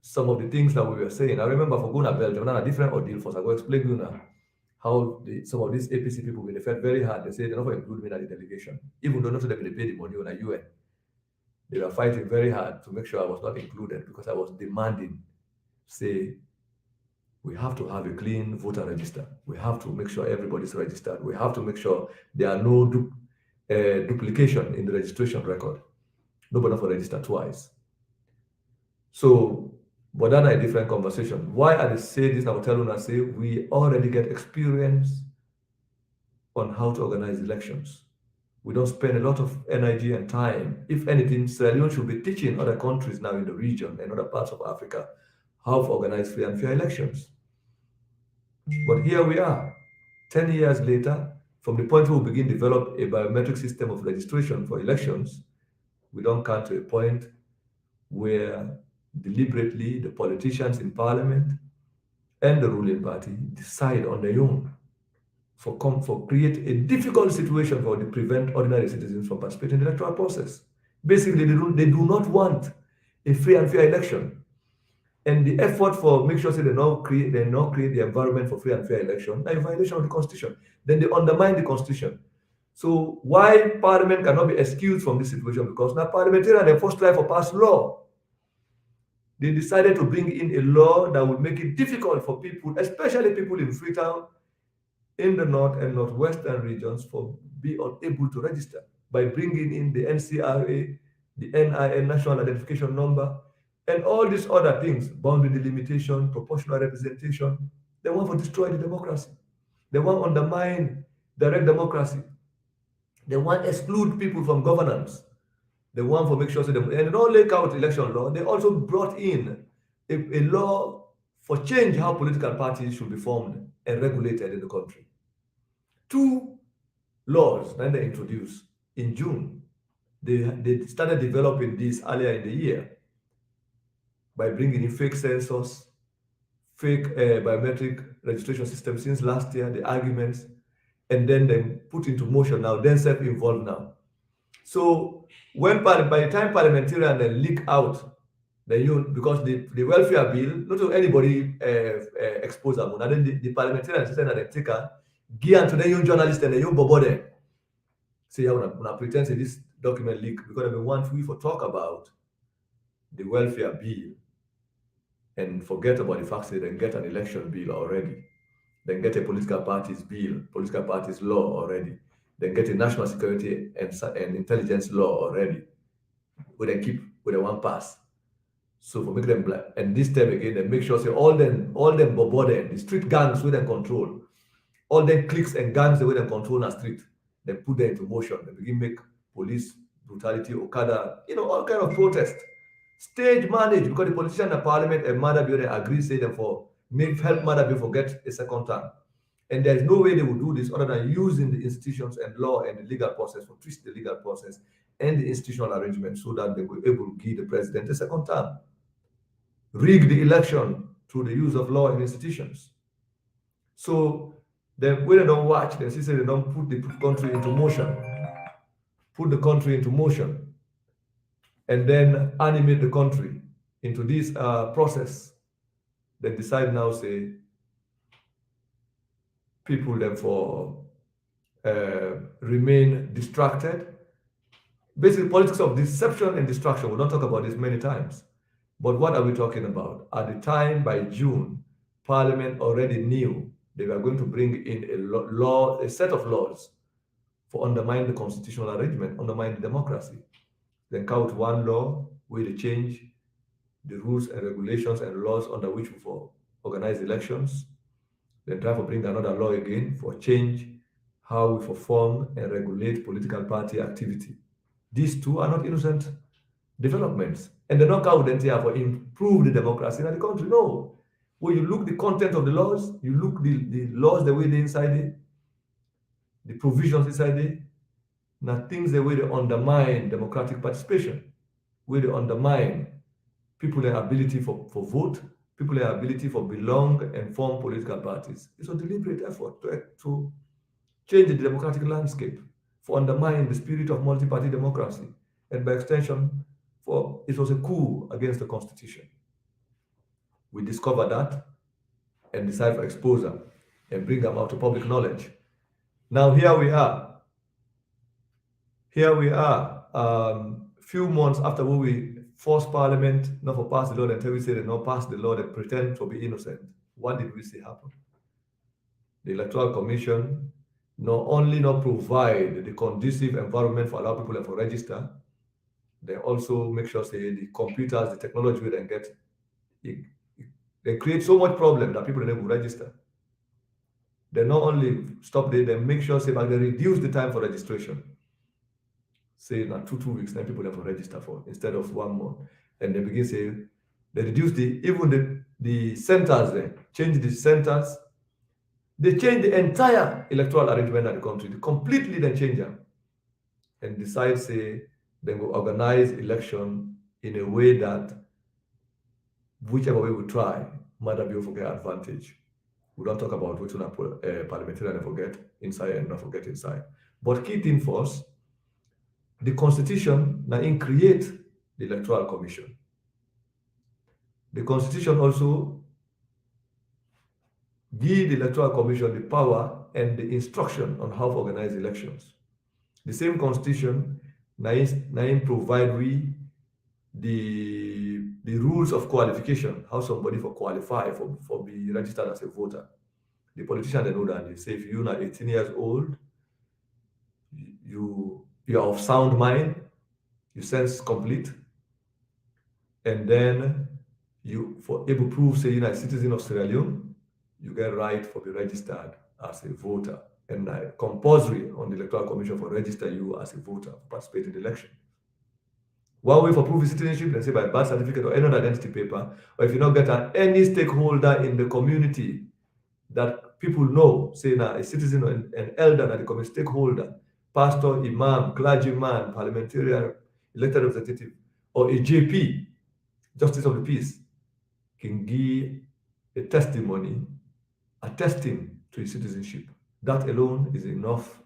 some of the things that we were saying. I remember for going to Belgium, now a different ordeal for us. I will explain you now how some of these APC people, when they felt very hard, they said they're not going to include me in the delegation, even though not them they pay the money on the UN. They were fighting very hard to make sure I was not included because I was demanding, say, we have to have a clean voter register. We have to make sure everybody's registered. We have to make sure there are no duplication in the registration record. Nobody will register twice. So, but that's a different conversation. Why I say this? I will tell you, I say we already get experience on how to organize elections. We don't spend a lot of energy and time. If anything, Sierra Leone should be teaching other countries now in the region and other parts of Africa how to organize free and fair elections. But here we are, 10 years later, from the point where we begin to develop a biometric system of registration for elections, we don't come to a point where deliberately the politicians in parliament and the ruling party decide on their own for create a difficult situation for to prevent ordinary citizens from participating in the electoral process. Basically, they do not want a free and fair election. And the effort for make sure that they not create the environment for free and fair election, a violation of the constitution. Then they undermine the constitution. So why parliament cannot be excused from this situation? Because now parliamentarians they first try for pass law. They decided to bring in a law that would make it difficult for people, especially people in Freetown, in the north and northwestern regions, for be unable to register by bringing in the NCRA, the NIN, National Identification Number, and all these other things, boundary delimitation, proportional representation. They want to destroy the democracy. They want to undermine direct democracy. They want to exclude people from governance. They want to make sure so they, and they don't lay out election law. They also brought in a law for change how political parties should be formed and regulated in the country. Two laws that they introduced in June. They started developing this earlier in the year by bringing in fake census, fake biometric registration system since last year, the arguments, and then they put into motion now, then self-involved now. So by the time parliamentarians then leak out, then because the welfare bill, not to anybody expose them, and then the parliamentarians say that they take a gear to the young journalists and the young bobo there. Say, yeah, when I pretend say this document leak because they want we for talk about the welfare bill and forget about the fact that they get an election bill already, then get a political parties bill, political parties law already, then get a national security and intelligence law already, we then keep with the one pass. So for make them black, and this time again, they make sure say all them bobo them, the street gangs with them control, all them cliques and gangs the way they control the street, they put them into motion. They begin make police brutality, Okada, all kind of protest. Stage managed because the politician in the parliament and Mother Bill agree say them for make help Mother Bill forget a second term. And there's no way they will do this other than using the institutions and law and the legal process for twist the legal process and the institutional arrangement so that they will able to give the president a second term. Rig the election through the use of law and institutions. So then when they don't watch, they say they don't put the country into motion. Put the country into motion and then animate the country into this process. They decide now, say, people therefore remain distracted. Basically, politics of deception and distraction. We don't talk about this many times. But what are we talking about? At the time, by June, Parliament already knew they were going to bring in a set of laws for undermine the constitutional arrangement, undermine the democracy. Then count one law where they change the rules and regulations and laws under which we for organize elections. Then try to bring another law again for change how we form and regulate political party activity. These two are not innocent developments. And they're not out there for improve the democracy in the country. No. When you look the content of the laws, you look the laws the way they inside it, the provisions inside it, now things the way they undermine democratic participation, where they undermine people's ability for vote, people's ability for belong and form political parties. It's a deliberate effort to change the democratic landscape, for undermine the spirit of multi-party democracy, and by extension, for it was a coup against the constitution. We discover that and decide to expose them and bring them out to public knowledge. Now here we are. Here we are. Few months after we forced Parliament not to pass the law, until we say they not pass the law, they pretend to be innocent. What did we see happen? The Electoral Commission not only not provide the conducive environment for allow people to register, they also make sure say the computers, the technology we then get, they create so much problem that people don't even register. They not only stop there, they make sure say but they reduce the time for registration. Say now 2 weeks, then people have to register for instead of 1 month. And they begin say they reduce the centers there, change the centers. They change the entire electoral arrangement of the country. They completely then change them and decide say they will organize election in a way that whichever way we try, Mother Bill forget advantage. We don't talk about which one parliamentarian and forget inside and not forget inside. But key thing first, the constitution now create the electoral commission. The constitution also give the electoral commission the power and the instruction on how to organize elections. The same constitution now provide we the rules of qualification, how somebody for qualify for be registered as a voter. The politician they know that they say if you're not 18 years old, you are of sound mind, you sense complete, and then you for able prove say you're a citizen of Sierra Leone, you get right for be registered as a voter and compulsory on the Electoral Commission for register you as a voter to participate in the election. One way for proving citizenship, let's say by birth certificate or any other identity paper, or if you not get any stakeholder in the community that people know, say now a citizen or an elder that the community stakeholder, pastor, imam, clergyman, parliamentarian, elected representative, or a JP, Justice of the Peace, can give a testimony attesting to his citizenship. That alone is enough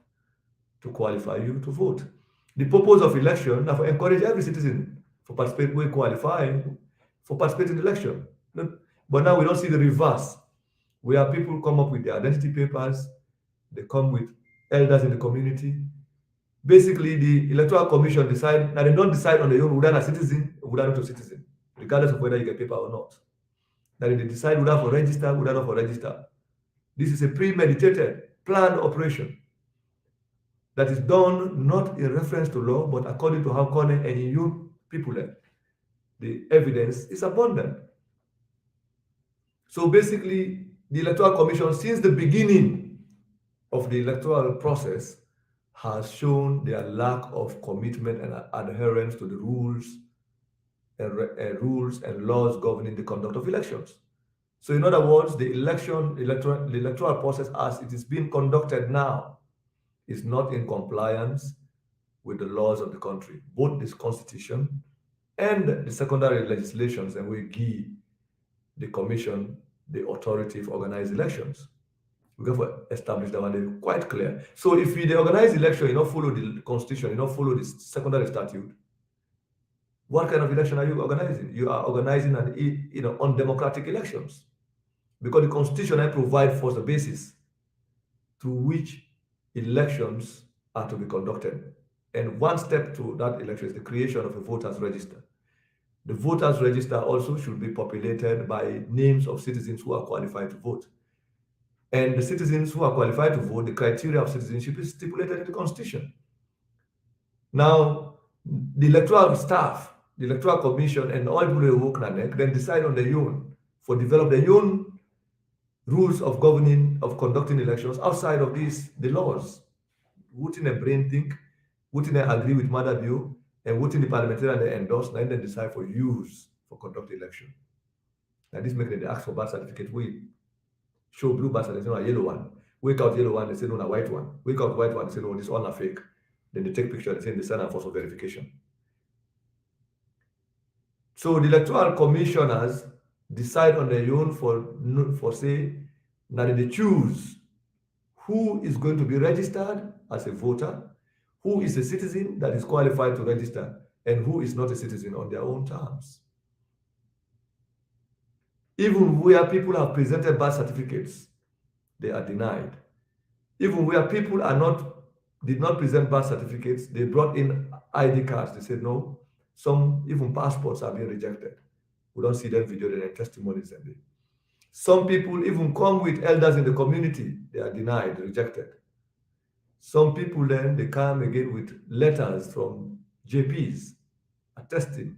to qualify you to vote. The purpose of election now for encourage every citizen for participate, we qualify for participating in election. But now we don't see the reverse, where people come up with their identity papers, they come with elders in the community. Basically, the Electoral Commission decide, now they don't decide on their own whether a citizen or whether not a citizen, regardless of whether you get paper or not. Now they decide whether for register, whether not for register. This is a premeditated, planned operation that is done not in reference to law, but according to how Kone and you people learn. The evidence is abundant. So basically, the Electoral Commission, since the beginning of the electoral process, has shown their lack of commitment and adherence to the rules and laws governing the conduct of elections. So in other words, the electoral process as it is being conducted now is not in compliance with the laws of the country, both this constitution and the secondary legislations, and we give the commission the authority to organize elections. We have to establish that one, they're quite clear. So if they organize election, you don't follow the constitution, you don't follow the secondary statute, what kind of election are you organizing? You are organizing undemocratic elections, because the constitution provides for the basis through which elections are to be conducted. And one step to that election is the creation of a voters register. The voters register also should be populated by names of citizens who are qualified to vote. And the citizens who are qualified to vote, the criteria of citizenship is stipulated in the constitution. Now, the electoral staff, the electoral commission, and all people who work on it, then decide on their own for develop their own rules of conducting elections outside of the laws. Wouldn't a brain think, wouldn't I agree with Mother Bill, and wouldn't the parliamentarian they endorse, and then decide for use for conduct election. Now this makes them ask for birth certificate. We show blue birth certificate, no, a yellow one. Wake out yellow one, they say no, a white one. Wake out white one, they say no, this one are fake. Then they take picture, they say they send them for verification. So the electoral commissioners decide on their own for say, now they choose who is going to be registered as a voter, who is a citizen that is qualified to register, and who is not a citizen on their own terms. Even where people have presented birth certificates, they are denied. Even where people did not present birth certificates, they brought in ID cards. They said no. Some even passports are being rejected. We don't see them video, their testimonies. Some people even come with elders in the community. They are denied, rejected. Some people then, they come again with letters from JPs attesting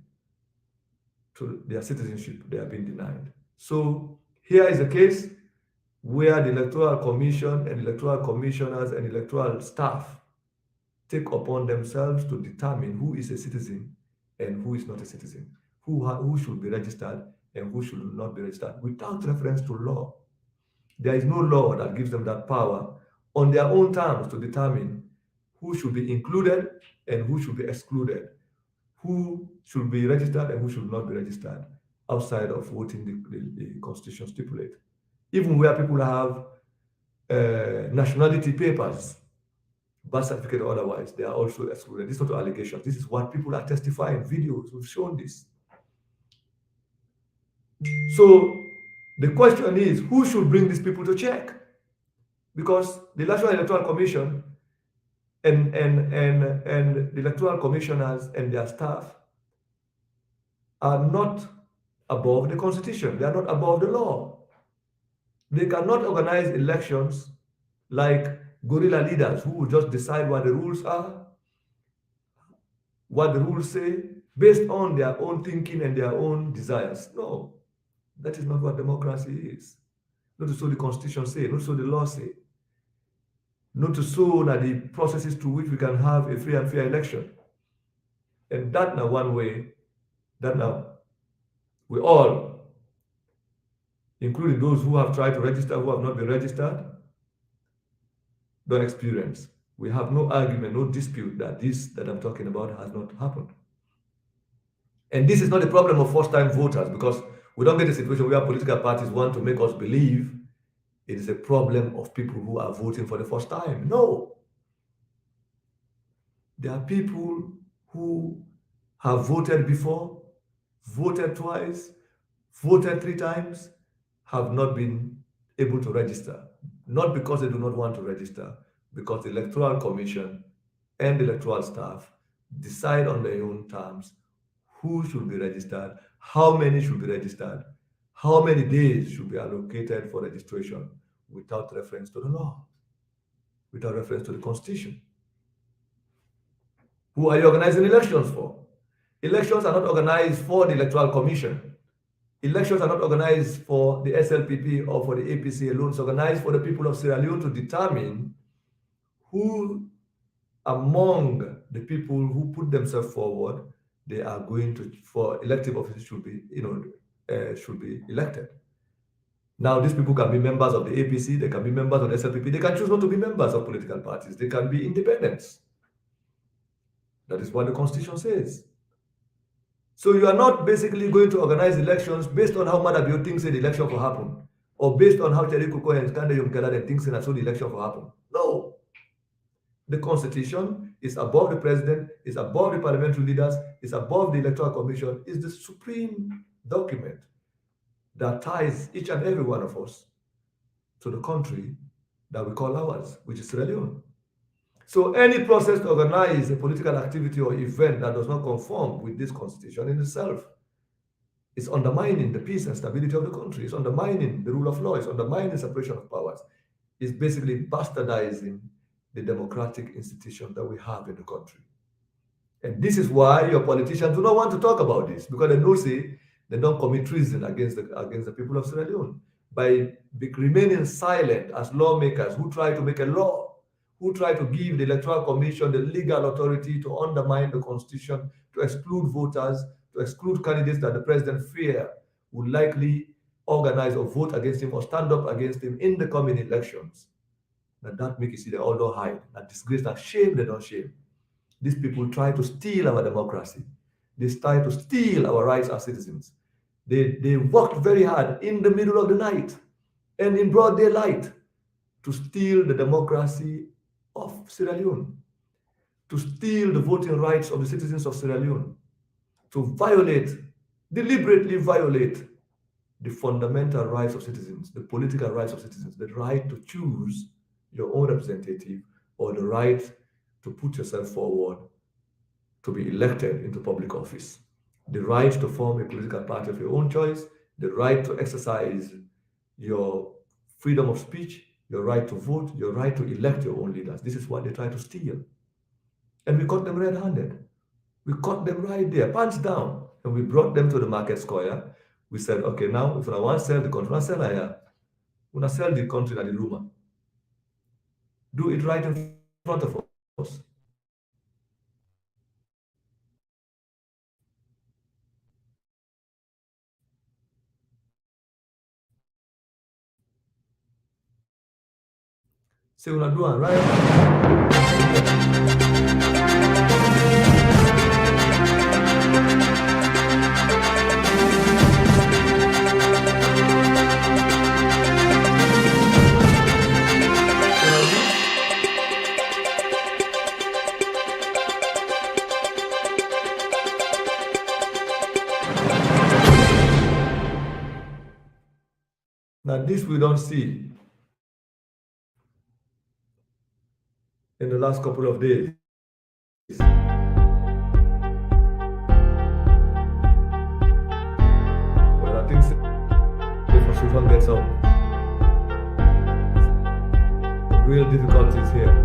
to their citizenship. They have been denied. So here is a case where the Electoral Commission and electoral commissioners and electoral staff take upon themselves to determine who is a citizen and who is not a citizen, who should be registered and who should not be registered, without reference to law. There is no law that gives them that power on their own terms to determine who should be included and who should be excluded, who should be registered and who should not be registered, outside of what the Constitution stipulates. Even where people have nationality papers, birth certificate or otherwise, they are also excluded. This is not an allegation. This is what people are testifying. Videos, we've shown this. So the question is, who should bring these people to check? Because the National Electoral Commission and the electoral commissioners and their staff are not above the Constitution. They are not above the law. They cannot organize elections like guerrilla leaders who will just decide what the rules are, what the rules say, based on their own thinking and their own desires. No, that is not what democracy is. Not so the Constitution say, not so the law say. not to sow the processes through which we can have a free and fair election. And that now one way, that now we all, including those who have tried to register, who have not been registered, don't experience. We have no argument, no dispute that this that I'm talking about has not happened. And this is not a problem of first-time voters, because we don't get a situation where political parties want to make us believe it is a problem of people who are voting for the first time. No. There are people who have voted before, voted twice, voted 3 times, have not been able to register. Not because they do not want to register, because the Electoral Commission and the electoral staff decide on their own terms who should be registered, how many should be registered, how many days should be allocated for registration without reference to the law, without reference to the Constitution. Who are you organizing elections for? Elections are not organized for the Electoral Commission. Elections are not organized for the SLPP or for the APC alone. It's organized for the people of Sierra Leone to determine who among the people who put themselves forward they are going to, for elective offices, should be elected. Now, these people can be members of the APC, they can be members of the SLPP, they can choose not to be members of political parties, they can be independents. That is what the Constitution says. So you are not basically going to organize elections based on how Madabio thinks the election will happen, or based on how Terry Kuko and Skanda Yumkelade thinks that so the election will happen. No. The Constitution is above the president, is above the parliamentary leaders, is above the Electoral Commission, is the supreme document that ties each and every one of us to the country that we call ours, which is Sierra Leone. So any process to organize a political activity or event that does not conform with this Constitution in itself is undermining the peace and stability of the country, it's undermining the rule of law, it's undermining separation of powers, it's basically bastardizing the democratic institution that we have in the country. And this is why your politicians do not want to talk about this, because they know, say, they don't commit treason against the people of Sierra Leone by remaining silent as lawmakers who try to make a law, who try to give the Electoral Commission the legal authority to undermine the Constitution, to exclude voters, to exclude candidates that the president fear would likely organize or vote against him or stand up against him in the coming elections. That make you see they all don't hide. That disgrace, that shame, they don't shame. These people try to steal our democracy. They try to steal our rights as citizens. They worked very hard in the middle of the night and in broad daylight to steal the democracy of Sierra Leone, to steal the voting rights of the citizens of Sierra Leone, to violate, deliberately violate the fundamental rights of citizens, the political rights of citizens, the right to choose your own representative, or the right to put yourself forward to be elected into public office, the right to form a political party of your own choice, the right to exercise your freedom of speech, your right to vote, your right to elect your own leaders. This is what they try to steal. And we caught them red-handed. We caught them right there, pants down, and we brought them to the market square. We said, okay, now if I want to sell the country, I sell here. When I sell the country at the Luma, do it right in front of us. Say when I do it right. Now this we don't see in the last couple of days. Well, I think if Sultan gets some real difficulties here.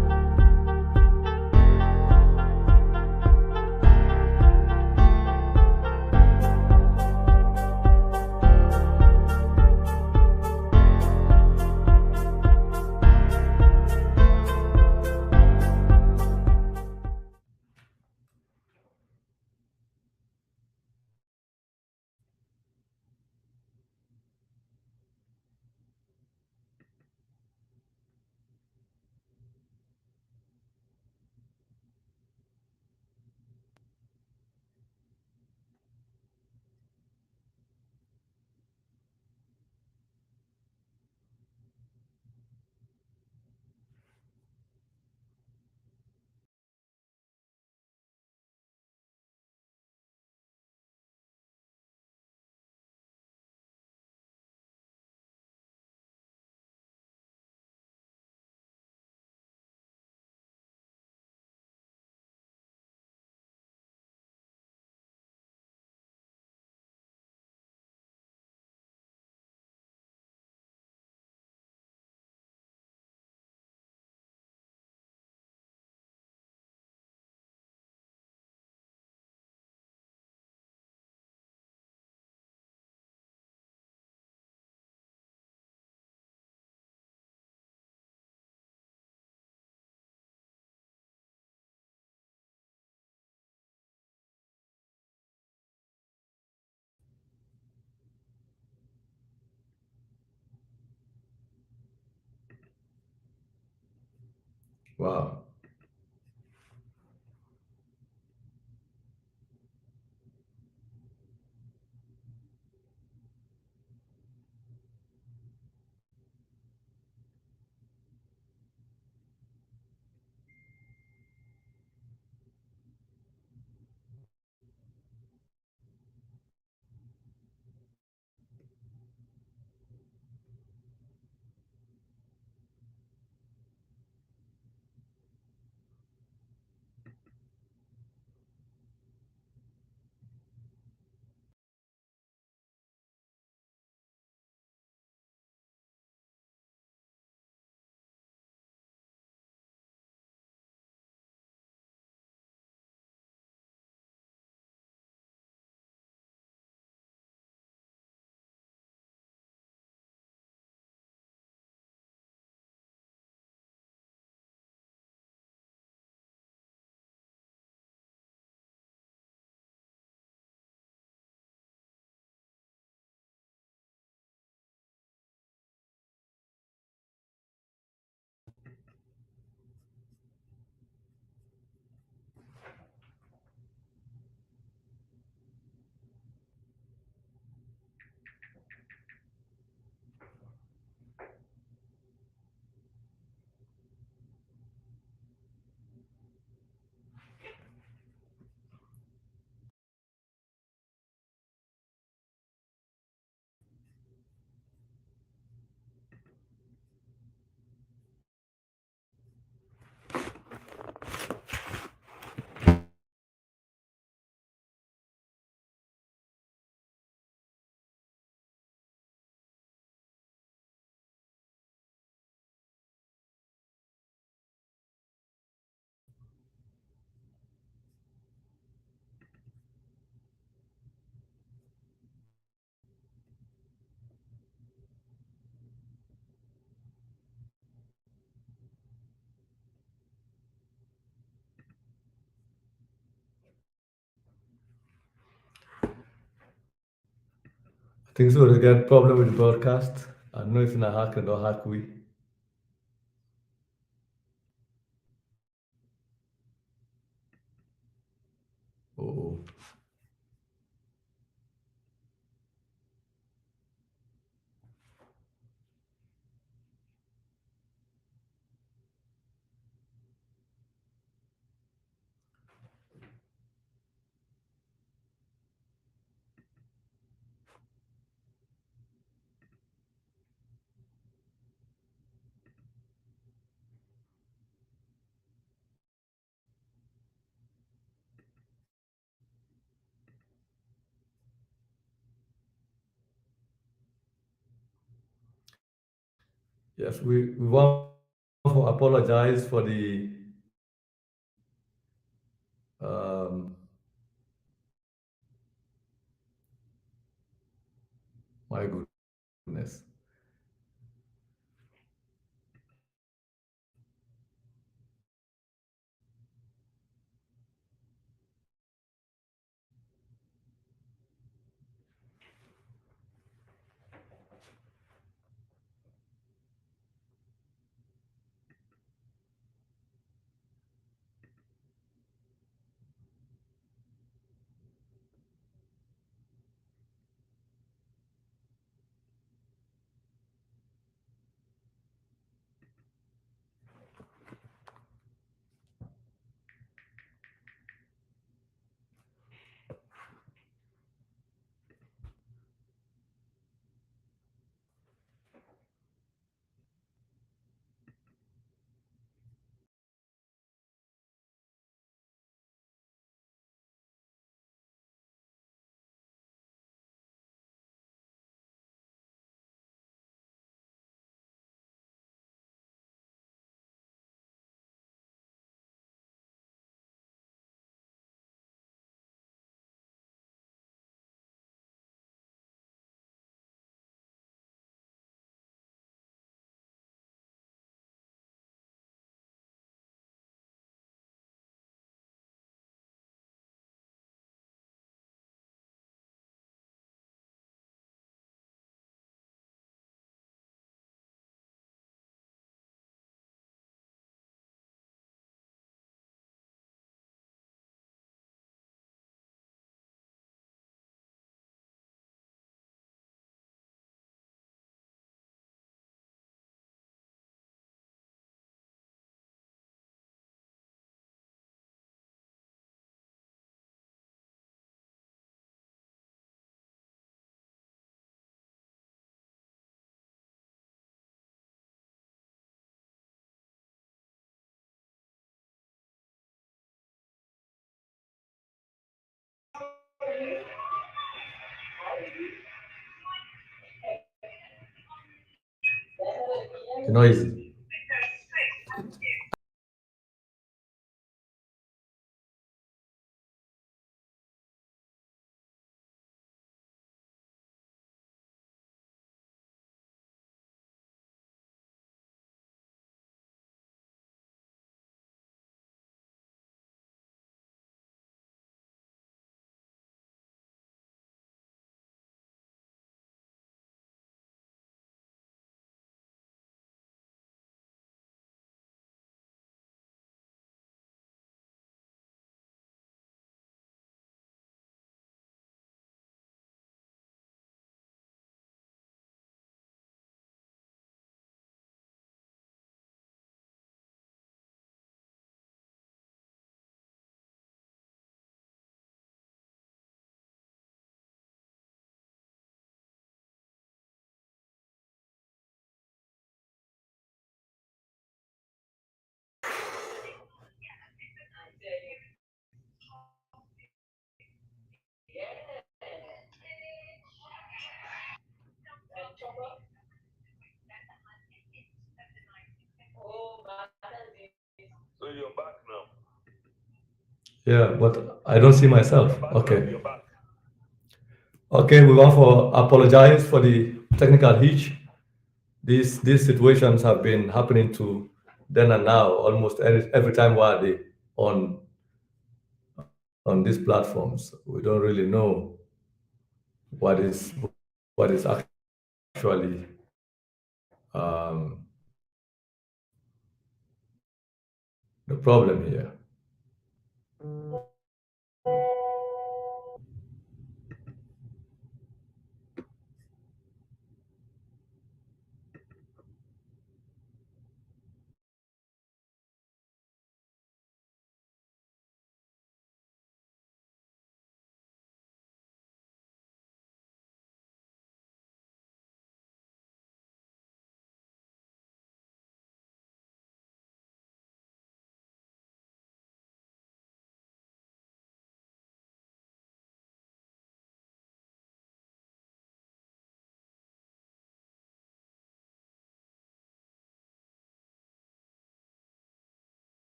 Wow. I think so. Again, problem with the broadcast. I don't know if it's hack or hack we. Oh. Yes, we want to apologize for the um, my goodness. Noisy. So you're back now. Yeah, but I don't see myself. Back now. Okay. You're back. Okay, we want to apologize for the technical hitch. These situations have been happening to then and now almost every time while they on on these platforms. We don't really know what is actually the problem here.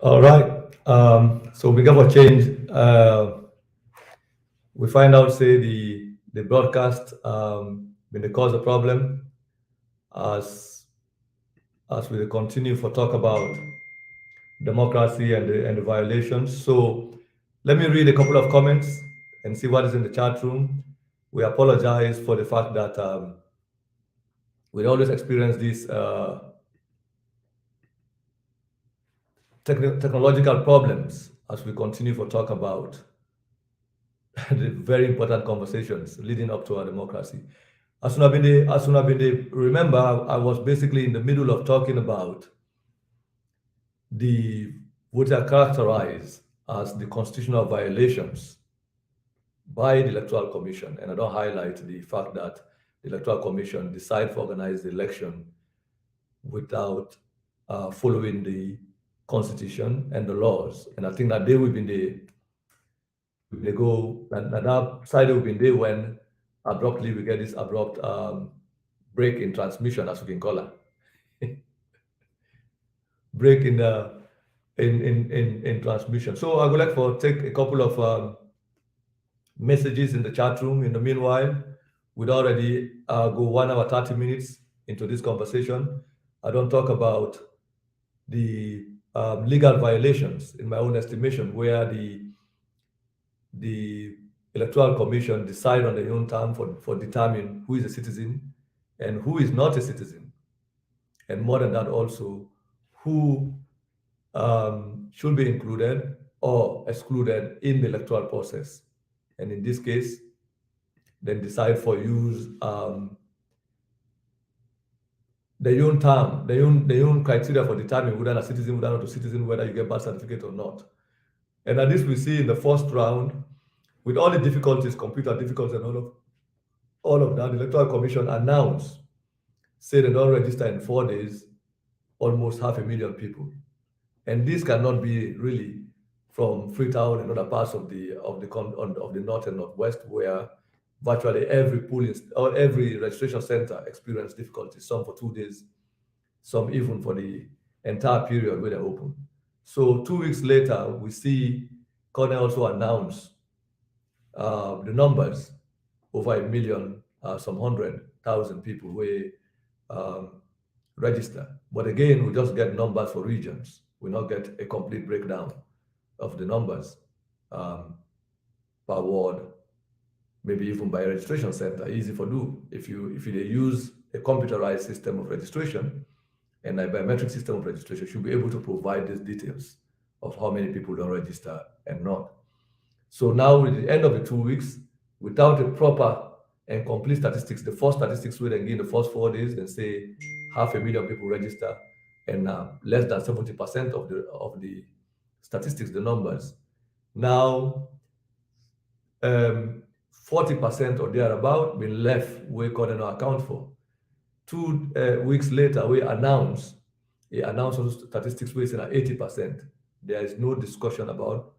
All right. So we got a change. We find out, say, the broadcast been the cause of problem as we continue for talk about democracy and the violations. So let me read a couple of comments and see what is in the chat room. We apologize for the fact that we always experience these technological problems as we continue for talk about the very important conversations leading up to our democracy. Remember, I was basically in the middle of talking about the what are characterized as the constitutional violations by the Electoral Commission. And I don't highlight the fact that the Electoral Commission decided to organize the election without following the constitution and the laws. And I think that they will be they go that side will be there when abruptly we get this abrupt break in transmission, as we can call it, break in the in transmission. So I would like to take a couple of messages in the chat room. In the meanwhile, we'd already go 1 hour 30 minutes into this conversation. I don't talk about the legal violations, in my own estimation, where the Electoral Commission decide on their own term for determining who is a citizen and who is not a citizen. And more than that, also, who should be included or excluded in the electoral process. And in this case, then decide for use their own term, their own criteria for determining whether a citizen, whether not a citizen, whether you get birth certificate or not. And at this we see in the first round, with all the difficulties, computer difficulties and all of that, the Electoral Commission announced, say they don't register in 4 days, almost 500,000 people. And this cannot be really from Freetown and other parts of the north and northwest, where virtually every polling or every registration center experienced difficulties, some for 2 days, some even for the entire period where they're open. So 2 weeks later, we see Cornell also announce the numbers over 1 million, some 100,000 people will register. But again, we just get numbers for regions. We not get a complete breakdown of the numbers per ward, maybe even by registration center. Easy for do. If you use a computerized system of registration and a biometric system of registration, you should be able to provide these details of how many people don't register and not. So now, at the end of the 2 weeks, without a proper and complete statistics, the first statistics we then give the first 4 days and say 500,000 people register, and less than 70% of the statistics, the numbers. Now, 40% or thereabout been left we couldn't account for. 2 weeks later, we announced statistics we say at 80%. There is no discussion about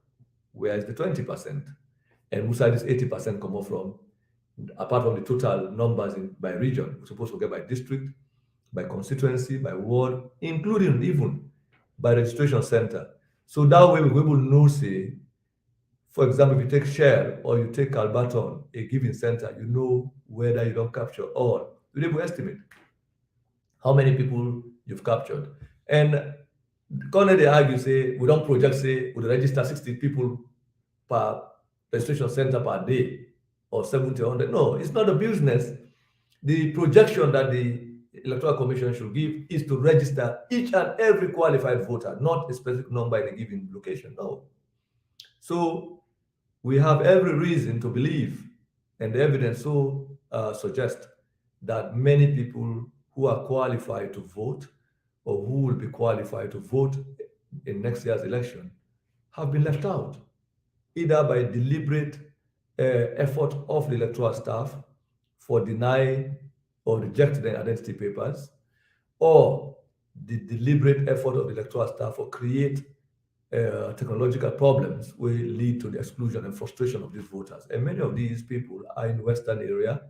where is the 20%, and who side is 80% come up from, apart from the total numbers by region. We're supposed to get by district, by constituency, by ward, including even by registration center. So that way we will know, say, for example, if you take Shell or you take Calbaton, a given center, you know whether you don't capture, or you're able to estimate how many people you've captured. And currently they argue, say, we don't project, say, we register 60 people per registration center per day or 70, 100. No, it's not a business. The projection that the Electoral Commission should give is to register each and every qualified voter, not a specific number in a given location. No. So we have every reason to believe, and the evidence so suggests that many people who are qualified to vote or who will be qualified to vote in next year's election have been left out, either by deliberate effort of the electoral staff for denying or rejecting their identity papers, or the deliberate effort of the electoral staff for create technological problems will lead to the exclusion and frustration of these voters. And many of these people are in the western area,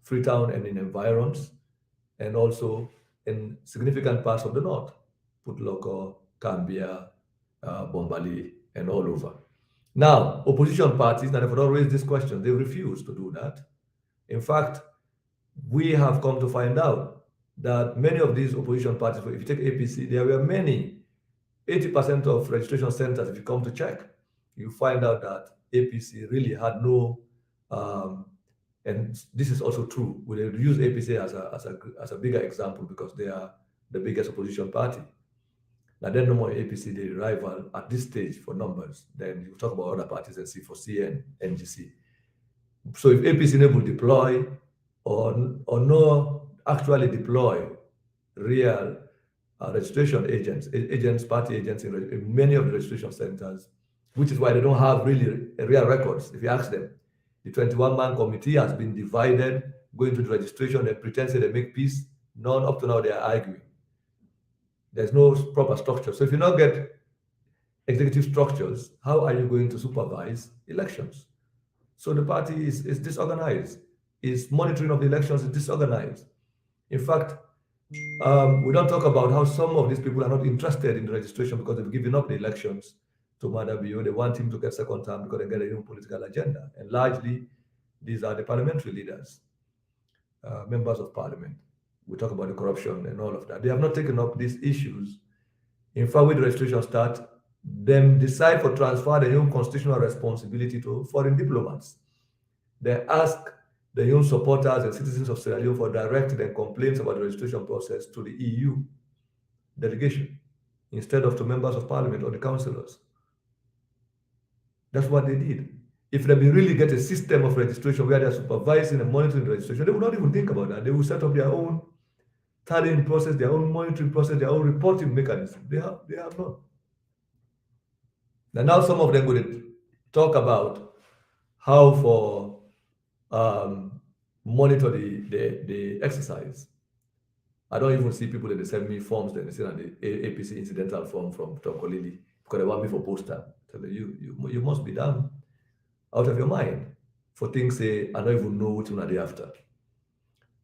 Freetown and in environs, and also in significant parts of the north, Putloko, Cambia, Bombali, and all over. Now, opposition parties, and if I don't raise this question, they refuse to do that. In fact, we have come to find out that many of these opposition parties, if you take APC, there were many, 80% of registration centers, if you come to check, you find out that APC really had no, um, and this is also true. We use APC as a bigger example because they are the biggest opposition party. Now, then no more APC, the rival at this stage for numbers. Then you talk about other parties and C4C and NGC. So if APC enable deploy or no actually deploy real registration agents, party agents in many of the registration centers, which is why they don't have really real records. If you ask them, the 21-man committee has been divided, going to the registration, they pretend they make peace. None up to now they are arguing. There's no proper structure. So if you not get executive structures, how are you going to supervise elections? So the party is disorganized. Its monitoring of the elections is disorganized. In fact, we don't talk about how some of these people are not interested in the registration because they've given up the elections to Madabio. They want him to get second term because they get a new political agenda. And largely, these are the parliamentary leaders, members of parliament. We talk about the corruption and all of that. They have not taken up these issues. In fact, when the registration starts, them decide for transfer their own constitutional responsibility to foreign diplomats. They ask their own supporters and citizens of Sierra Leone for direct their complaints about the registration process to the EU delegation instead of to members of parliament or the councillors. That's what they did. If they really get a system of registration where they're supervising and monitoring the registration, they will not even think about that. They will set up their own tallying process, their own monitoring process, their own reporting mechanism. They have not. And now some of them will talk about how for monitor the exercise. I don't even see people that they send me forms that they send on the APC incidental form from Kolili because they want me for poster. Tell you must be damn out of your mind for things say I don't even know which one are they after.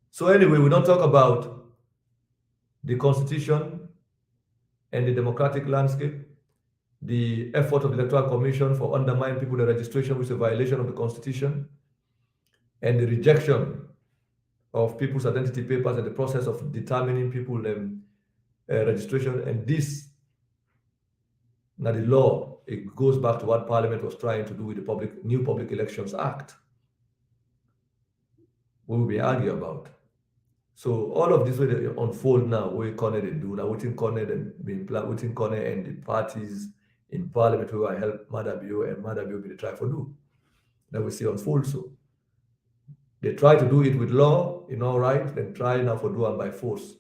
So anyway, we don't talk about the constitution and the democratic landscape, the effort of the Electoral Commission for undermining people the registration, which is a violation of the constitution, and the rejection of people's identity papers and the process of determining people registration. And this, now the law, it goes back to what Parliament was trying to do with the New Public Elections Act. We will be arguing about. So all of this will unfold now. What Corner they do now, within Corner and the parties in Parliament who will help Madabio and Madabio be the try for do. That we see unfold. So they try to do it with law, all right, then try now for do and by force.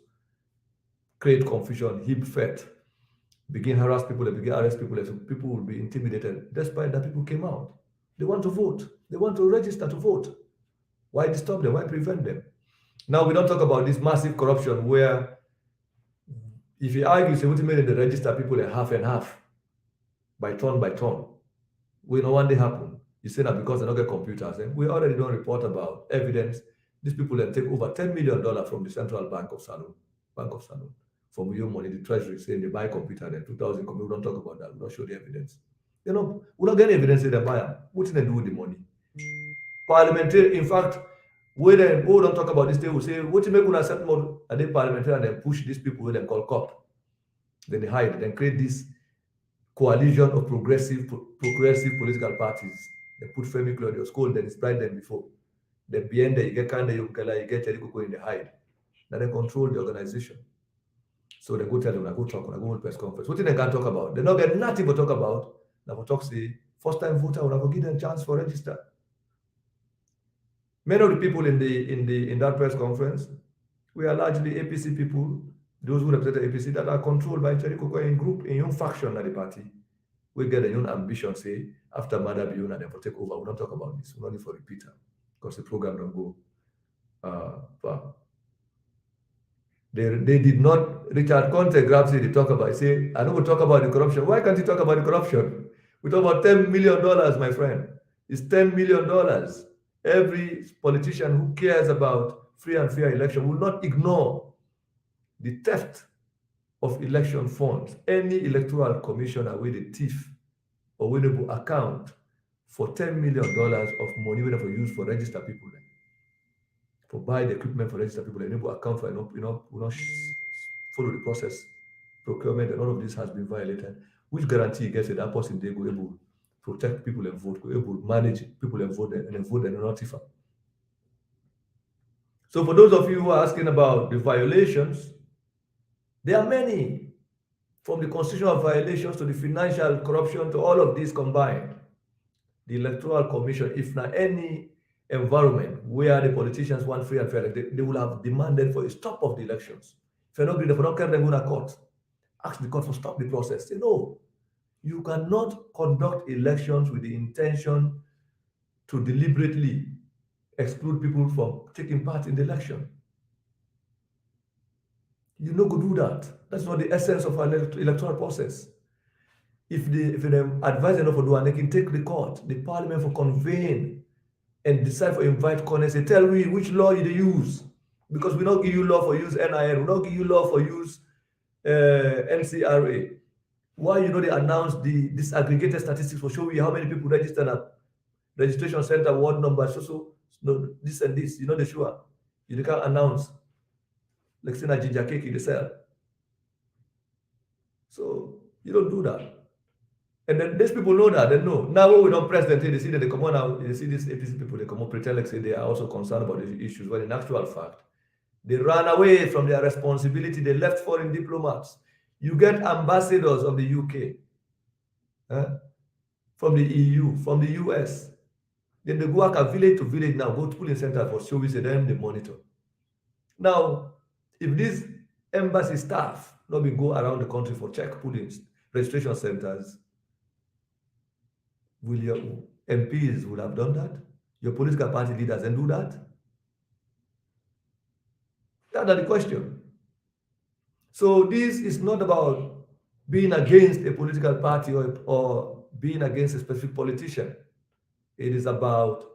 Create confusion, heap fete, begin harass people, begin arrest people, so people will be intimidated, despite that people came out. They want to vote. They want to register to vote. Why disturb them? Why prevent them? Now, we don't talk about this massive corruption where if you argue, say, what you made the register people are half and half, by turn. We know one day happen. You say that because they don't get computers. And we already don't report about evidence. These people that take over $10 million from the Central Bank of Salon, from your money, the Treasury saying they buy computer, then 2,000 computers. We don't talk about that. We don't show the evidence. We don't get evidence that they buy them. What do they do with the money? Parliamentary, in fact, we don't talk about this, they will say, what you make when I set more and then parliamentary and then push these people with them call cop. Then they hide, then create this coalition of progressive political parties. They put Femi Claudio school, then it's bright them before. Then beyond that, you get Kanda Yukala, you get Eriko in the hide. Then they control the organization. So they go tell them, I go talk, I go hold press conference. What thing they can talk about? They don't get nothing to talk about. Now talk say, first time voter, we'll give them a chance for register. Many of the people in that press conference, we are largely APC people, those who represent the APC that are controlled by Cheriko in group, in your faction at the party. We get a young ambition, say, after Madabio and then for take over. We don't talk about this. We don't need for repeater because the program don't go far. They did not, Richard Conte grabs it, they talk about it, say, I don't talk about the corruption. Why can't you talk about the corruption? We talk about $10 million, my friend. It's $10 million. Every politician who cares about free and fair election will not ignore the theft of election funds. Any electoral commissioner with a thief or winnable account for $10 million of money wey dem for use for register people dem, for buy the equipment for register people dem, enable account for we not follow the process, procurement, and all of this has been violated. Which guarantee gets that person dey go able protect people and vote, go able manage people and vote and vote and notify. So for those of you who are asking about the violations, there are many, from the constitutional violations to the financial corruption to all of these combined. The Electoral Commission, if not any environment where the politicians want free and fair, they will have demanded for a stop of the elections. If you're not agree, if you don't care, then go to court. Ask the court to stop the process. Say, no, you cannot conduct elections with the intention to deliberately exclude people from taking part in the election. You no go do that. That's not the essence of our electoral process. If they advise enough for do and they can take the court, the parliament for convene and decide for invite corners, say tell me which law you use. Because we don't give you law for use NIN, we don't give you law for use NCRA. Why they announce the disaggregated statistics for show you how many people registered at registration center, ward number, so this and this, they sure. You can't announce like saying a ginger cake in the cell. So you don't do that. And then these people know that, they know. Now when we don't press them, they see that they come on out, they see these APC people, they come on pretend like say they are also concerned about these issues, when in actual fact, they ran away from their responsibility, they left foreign diplomats. You get ambassadors of the UK, from the EU, from the US. Then they go out village to village now, go to polling center for show, we say them they monitor. Now, if these embassy staff not be go around the country for check polling registration centers, will your MPs would have done that? Your political party leaders and do that? That's the question. So this is not about being against a political party or being against a specific politician. It is about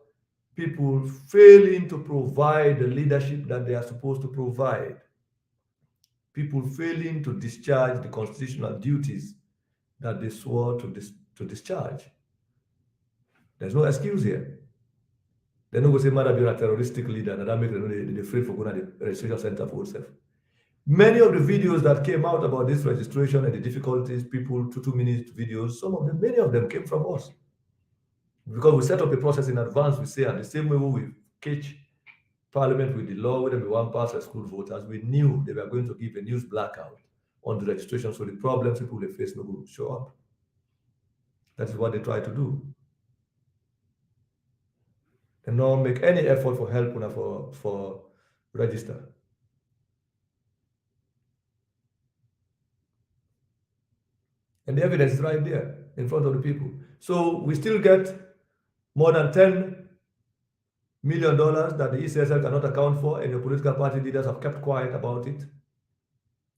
people failing to provide the leadership that they are supposed to provide. People failing to discharge the constitutional duties that they swore to discharge. There's no excuse here. They're not going to say, "Madam, you're a terroristic leader," and that makes them afraid for going to the registration center for itself. Many of the videos that came out about this registration and the difficulties, people, 2 minute videos, many of them came from us. Because we set up a process in advance, we say, and the same way we catch Parliament with the law, whether we want pass exclude voters, we knew they were going to give a news blackout on the registration, so the problems people will face no will show up. That is what they try to do. And not make any effort for help for register. And the evidence is right there in front of the people. So we still get more than $10 million that the ECSL cannot account for, and the political party leaders have kept quiet about it.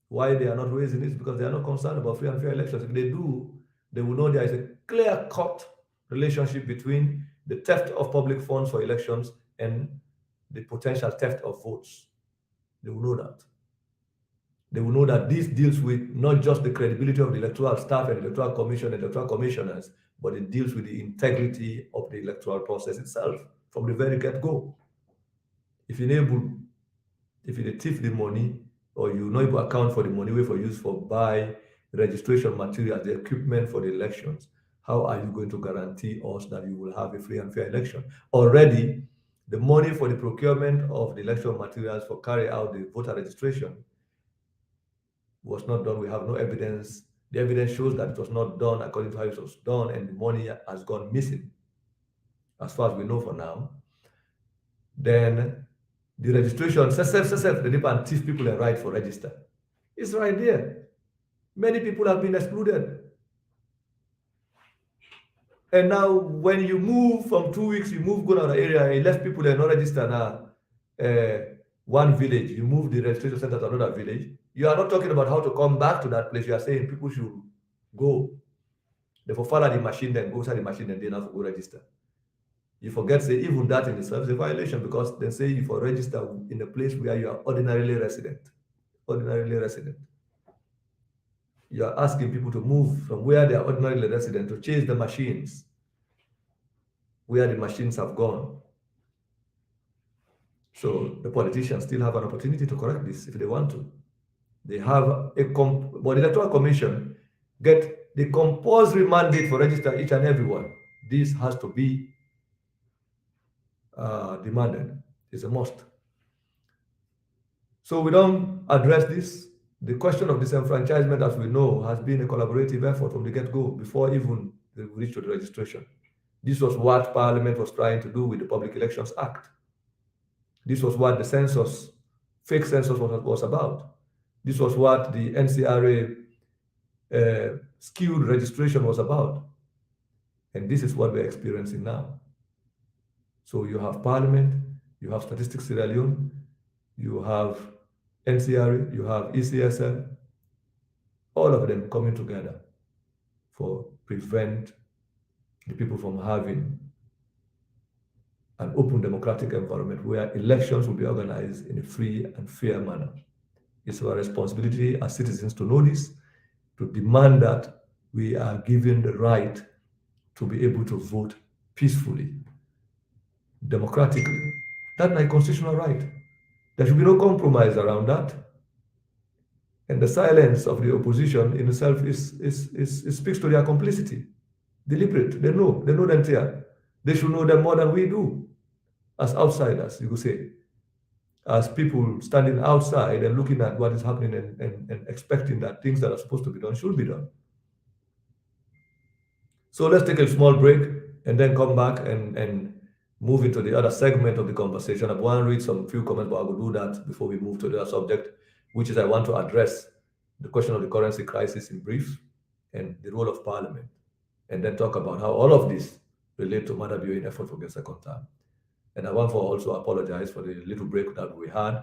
Why they are not raising it? Because they are not concerned about free and fair elections. If they do, they will know there is a clear-cut relationship between the theft of public funds for elections and the potential theft of votes. They will know that. They will know that this deals with not just the credibility of the electoral staff and the electoral commission and electoral commissioners, but it deals with the integrity of the electoral process itself from the very get-go. If you thief the money, or you not able to account for the money we for use for buy registration materials, the equipment for the elections, how are you going to guarantee us that you will have a free and fair election? Already, the money for the procurement of the election materials for carry out the voter registration was not done. We have no evidence. The evidence shows that it was not done according to how it was done, and the money has gone missing, as far as we know for now. Then the registration, the dip and thief people are right for register. It's right there. Many people have been excluded. And now when you move from 2 weeks, you move go to another area, you left people that are not registered now. One village, you move the registration center to another village. You are not talking about how to come back to that place. You are saying people should go. Therefore, follow the machine, then go inside the machine, and then have to go register. You forget, say, even that in itself is a violation, because they say you for register in a place where you are ordinarily resident. Ordinarily resident. You are asking people to move from where they are ordinarily resident to chase the machines, where the machines have gone. So the politicians still have an opportunity to correct this if they want to. They have but the Electoral Commission get the compulsory mandate for register each and everyone. This has to be demanded. It's a must. So we don't address this. The question of disenfranchisement, as we know, has been a collaborative effort from the get-go before even we reached to the registration. This was what Parliament was trying to do with the Public Elections Act. This was what the census, fake census was about. This was what the NCRA skewed registration was about. And this is what we're experiencing now. So you have Parliament, you have Statistics Sierra Leone, you have NCRA, you have ECSL, all of them coming together for prevent the people from having an open democratic environment where elections will be organized in a free and fair manner. It's our responsibility as citizens to know this, to demand that we are given the right to be able to vote peacefully, democratically. That's my constitutional right. There should be no compromise around that. And the silence of the opposition in itself speaks to their complicity. Deliberate. They know them here. They should know them more than we do. As outsiders, you could say. As people standing outside and looking at what is happening and expecting that things that are supposed to be done should be done. So let's take a small break and then come back and move into the other segment of the conversation. I want to read some few comments, but I will do that before we move to the other subject, which is I want to address the question of the currency crisis in brief and the role of Parliament, and then talk about how all of this relate to Mother Viewing effort for the second time. And I want to also apologize for the little break that we had.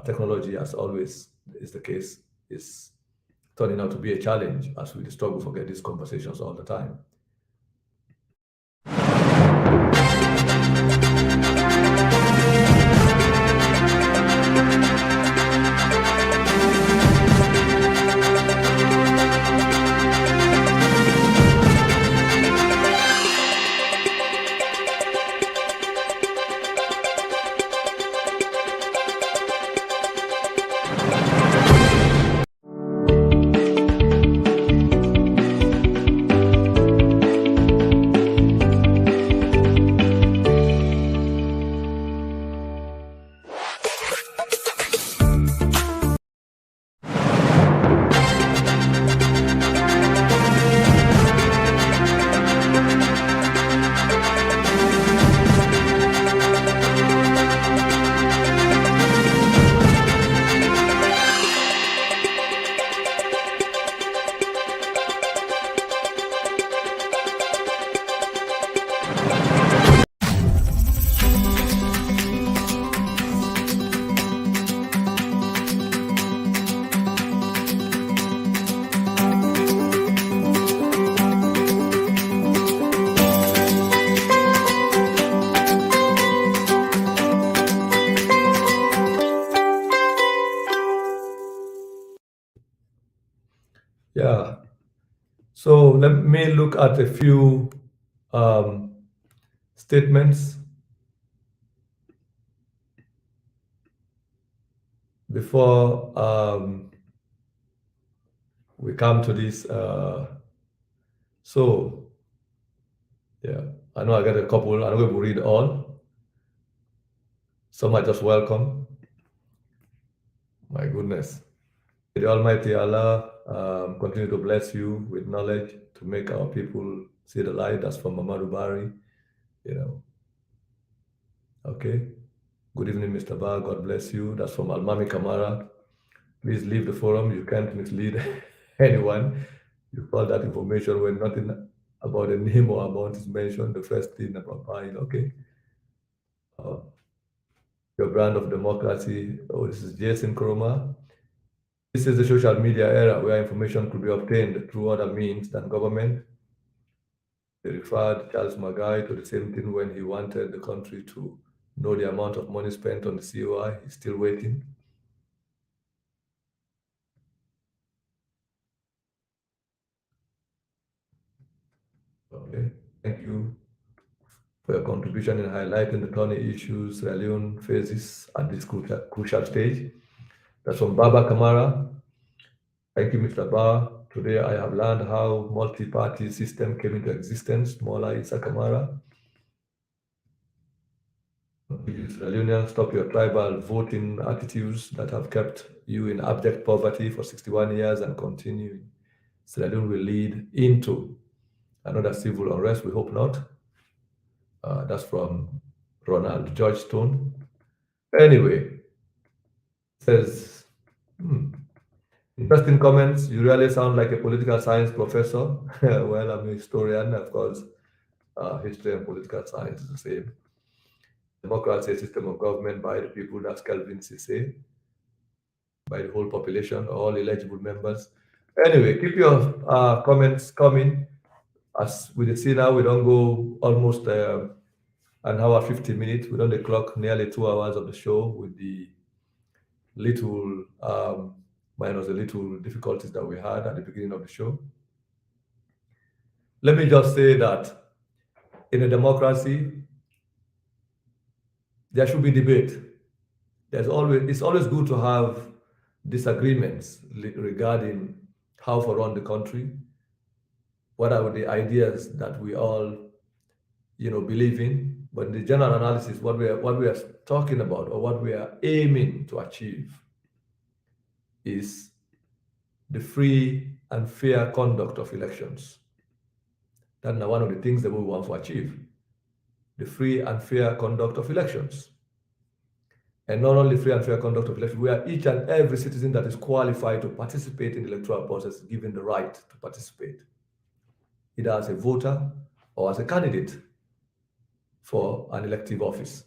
Technology, as always is the case, is turning out to be a challenge as we struggle to get these conversations all the time. Yeah. So let me look at a few statements before we come to this. So, yeah, I know I got a couple. I'm going to read all. Some are just welcome. My goodness. May the Almighty Allah continue to bless you with knowledge to make our people see the light. That's from Mamadou Bari. Okay. Good evening, Mr. Bar. God bless you. That's from Almami Kamara. Please leave the forum. You can't mislead anyone. You call that information when nothing about the name or amount is mentioned. The first thing about buying, okay? Your brand of democracy. Oh, this is Jason Kroma. This is the social media era where information could be obtained through other means than government. They referred Charles Magai to the same thing when he wanted the country to know the amount of money spent on the COI. He's still waiting. Thank you for your contribution in highlighting the thorny issues Sierra Leone faces at this crucial stage. That's from Baba Kamara. Thank you, Mr. Ba. Today I have learned how multi-party system came into existence. Mola Isa Kamara. Sierra stop your tribal voting attitudes that have kept you in abject poverty for 61 years and continue. Sierra Leone will lead into another civil unrest. We hope not. That's from Ronald Georgestone. Anyway, says, interesting comments. You really sound like a political science professor. Well, I'm a historian, of course. History and political science is the same. Democracy is a system of government by the people, that's Kelvin Cisse, by the whole population, all eligible members. Anyway, keep your comments coming. As we see now, we don't go almost an hour, 50 minutes. We don't clock nearly 2 hours of the show with the little, minus the little difficulties that we had at the beginning of the show. Let me just say that in a democracy, there should be debate. It's always good to have disagreements regarding how to run the country. What are the ideas that we all, believe in? But the general analysis, what we are talking about or what we are aiming to achieve is the free and fair conduct of elections. That's one of the things that we want to achieve. The free and fair conduct of elections. And not only free and fair conduct of elections, we are each and every citizen that is qualified to participate in the electoral process given the right to participate, either as a voter or as a candidate for an elective office.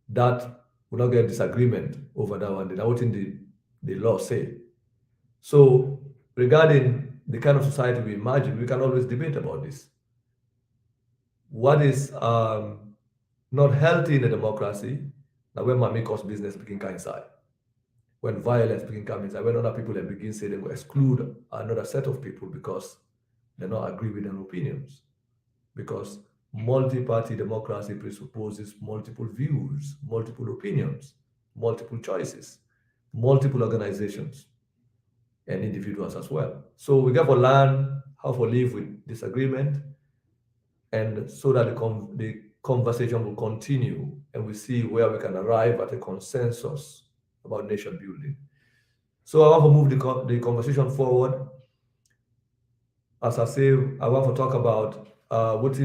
That will not get disagreement over that one. That's what the law say. So regarding the kind of society we imagine, we can always debate about this. What is not healthy in a democracy? Now when Mami cause business begin come inside, when violence begin come inside, when other people begin say they will exclude another set of people because they don't agree with their opinions. Because multi-party democracy presupposes multiple views, multiple opinions, multiple choices, multiple organizations, and individuals as well. So we got to learn how to live with disagreement, and so that the conversation will continue and we see where we can arrive at a consensus about nation building. So I want to move the conversation forward. As I say, I want to talk about what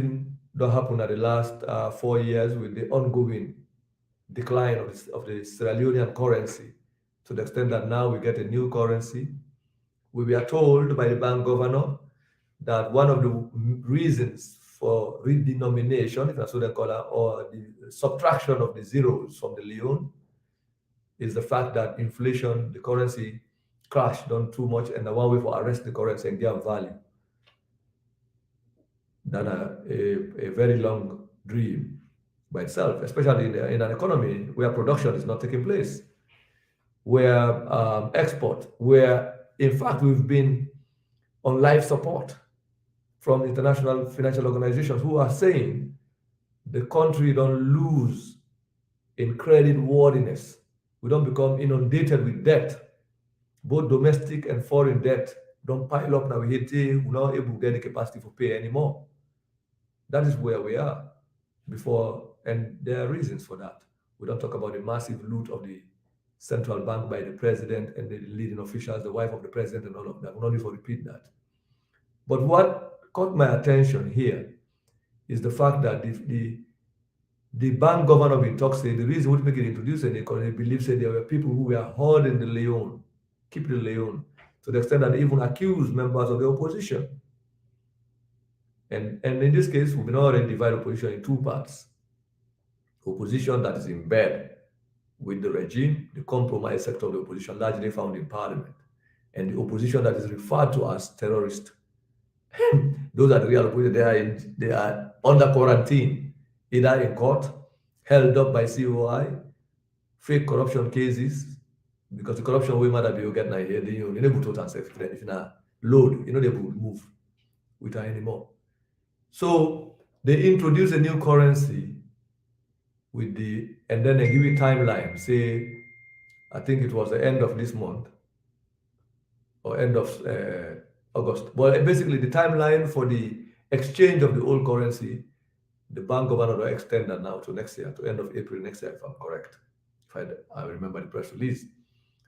don't happen at the last 4 years with the ongoing decline of the Sierra Leonean currency, to the extent that now we get a new currency. We were told by the bank governor that one of the reasons for redenomination, if that's what they call it, or the subtraction of the zeros from the leone, is the fact that inflation, the currency crashed down too much, and the one way for arrest the currency and give value than a very long dream by itself, especially in an economy where production is not taking place, where export, where in fact we've been on life support from international financial organizations who are saying the country don't lose in credit worthiness. We don't become inundated with debt, both domestic and foreign debt. Don't pile up now. We're not able to get the capacity to pay anymore. That is where we are before, and there are reasons for that. We don't talk about the massive loot of the central bank by the president and the leading officials, the wife of the president, and all of that. We don't need to repeat that. But what caught my attention here is the fact that the bank governor of talk said the reason we make it introduce an economy believes that there were people who were holding the leone, keep the leone, to the extent that they even accused members of the opposition. And in this case, we've been already divide opposition in two parts. Opposition that is in bed with the regime, the compromised sector of the opposition, largely found in parliament, and the opposition that is referred to as terrorist. Those are the real opposition. They are under quarantine, either in court, held up by COI, fake corruption cases, because the corruption we matter be get now here, you never to answer if you not load, they will move with her anymore. So they introduce a new currency with and then they give you timeline. Say, I think it was the end of this month or end of August. Well, basically the timeline for the exchange of the old currency, the bank governor will extend that now to next year, to end of April next year, if I'm correct. If I remember the press release.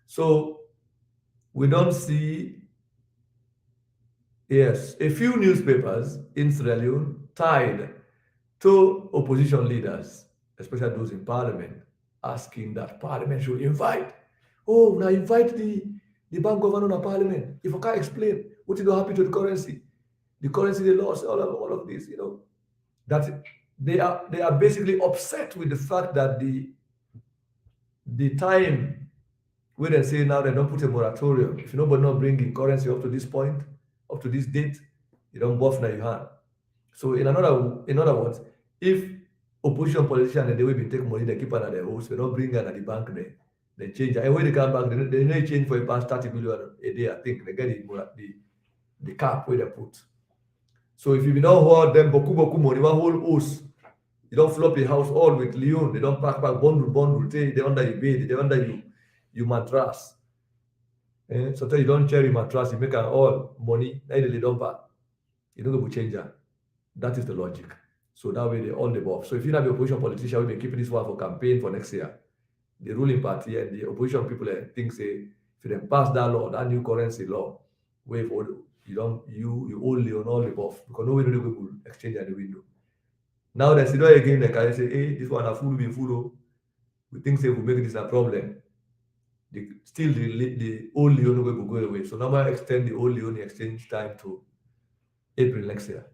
So we don't see, yes, a few newspapers in Sierra Leone tied to opposition leaders, especially those in parliament, asking that parliament should invite. Oh, now invite the bank governor of parliament. If I can't explain what is going to happen to the currency they lost, all of this, that they are basically upset with the fact that the time where they say now they don't put a moratorium. If nobody not bringing currency up to this point, up to this date, you don't buff now your hand. So in other words, if opposition politicians and they will be take money, they keep it at their house, they don't bring it at the bank they change it. And when they come back, they need change for a past 30 million a day, I think. They get the cap where they put. So if you don't hold them boku money, one whole house, you don't flop a house all with Leon, they don't pack bundle, they under your bed, they under you mattress. So you don't cherry mattress, you make an all money, now they don't pack. You don't go change that. That is the logic. So that way they all the above. So if you have the opposition politician, we've been keeping this one for campaign for next year. The ruling party and the opposition people think say if they pass that law, that new currency law, where you only on all the above because nobody will exchange at the window. Now they sit again, they can say, hey, this one a fool be fool. We think say we make this a problem. The old Leon will go away. So now I extend the old Leon exchange time to April next year.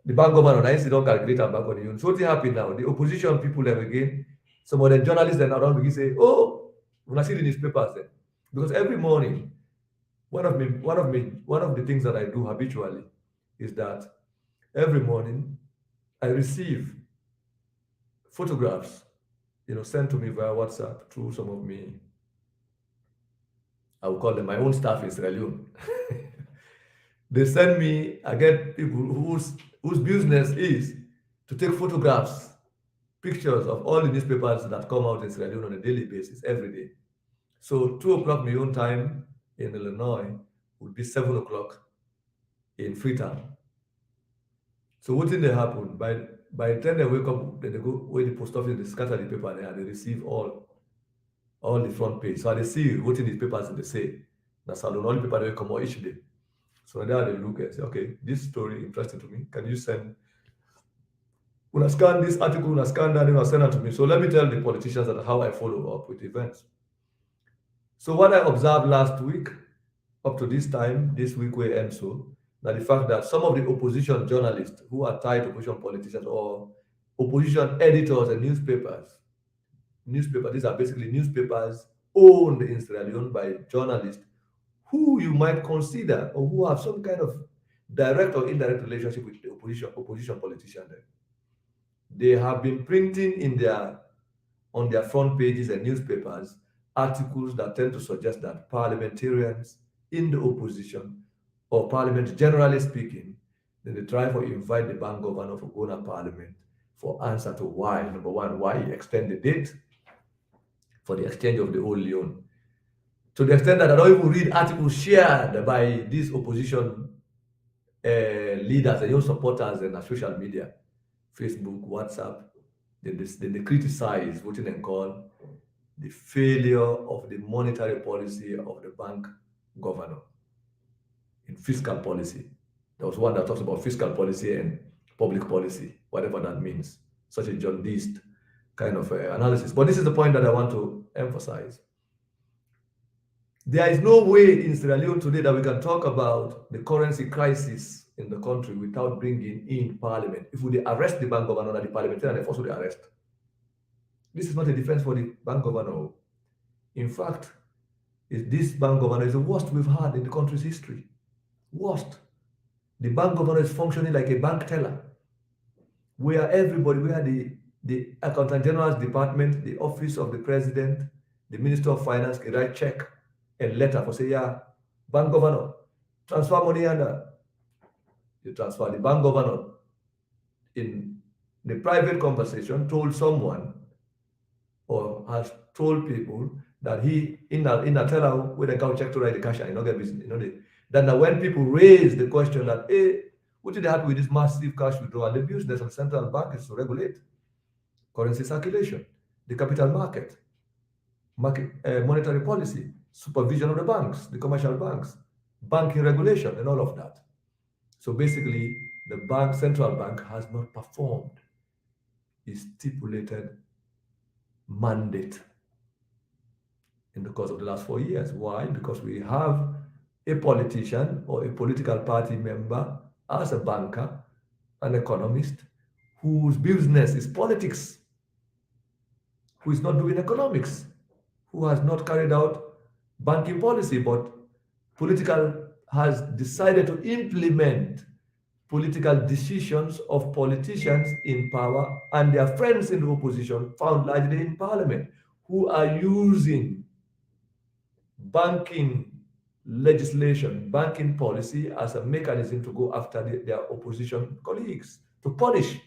The bank government and IC don't calculate and back on the union. So what happened now? The opposition people have again, some of the journalists then around begin say, oh, when I see the newspapers then. Because every morning, one of the things that I do habitually is that every morning I receive photographs, sent to me via WhatsApp through some of me. I will call them my own staff in Sierra Leone. They send me, I get people whose business is to take photographs, pictures of all the newspapers that come out in Sierra Leone on a daily basis, every day. So 2 o'clock my own time in Illinois would be 7 o'clock in Freetown. So what did they happen? By the time they wake up, then they go where the post office, they scatter the paper there, and they receive all the front page. So they see what in these papers they say. That's how the only paper they come out each day. So there they look and say, okay, this story interesting to me. Can you send? When I scan this article, when I scan that, then I send it to me. So let me tell the politicians that how I follow up with events. So what I observed last week, up to this time, this week we end so, that the fact that some of the opposition journalists who are tied to opposition politicians or opposition editors and newspapers, these are basically newspapers owned in Sierra Leone by journalists who you might consider or who have some kind of direct or indirect relationship with the opposition politician. They have been printing on their front pages and newspapers articles that tend to suggest that parliamentarians in the opposition or parliament generally speaking, then they try to invite the bank governor for going to parliament for answer to why, number one, why he extend the date for the exchange of the old Leon. To the extent that I don't even read articles shared by these opposition leaders and your supporters in social media, Facebook, WhatsApp, then they criticize what they call the failure of the monetary policy of the bank governor in fiscal policy. There was one that talks about fiscal policy and public policy, whatever that means, such a jaundiced kind of analysis. But this is the point that I want to emphasize. There is no way in Sierra Leone today that we can talk about the currency crisis in the country without bringing in parliament. If we arrest the bank governor and the parliamentarian, they force the arrest. This is not a defense for the bank governor. In fact, this bank governor is the worst we've had in the country's history. Worst. The bank governor is functioning like a bank teller, where the Accountant General's department, the office of the president, the Minister of Finance can write check and letter for say, yeah, bank governor, transfer money and you transfer the bank governor, in the private conversation told someone or has told people that he in a teller with a check to write the cash and not get business. Then now when people raise the question that hey, what did they happen with this massive cash withdrawal? The business of the central bank is to regulate currency circulation, the capital market, monetary policy, supervision of the banks, the commercial banks, banking regulation, and all of that. So basically, the central bank has not performed its stipulated mandate in the course of the last 4 years. Why? Because we have a politician or a political party member as a banker, an economist, whose business is politics, who is not doing economics, who has not carried out banking policy, but political has decided to implement political decisions of politicians in power and their friends in the opposition, found largely in parliament, who are using banking legislation, banking policy as a mechanism to go after their opposition colleagues, to punish,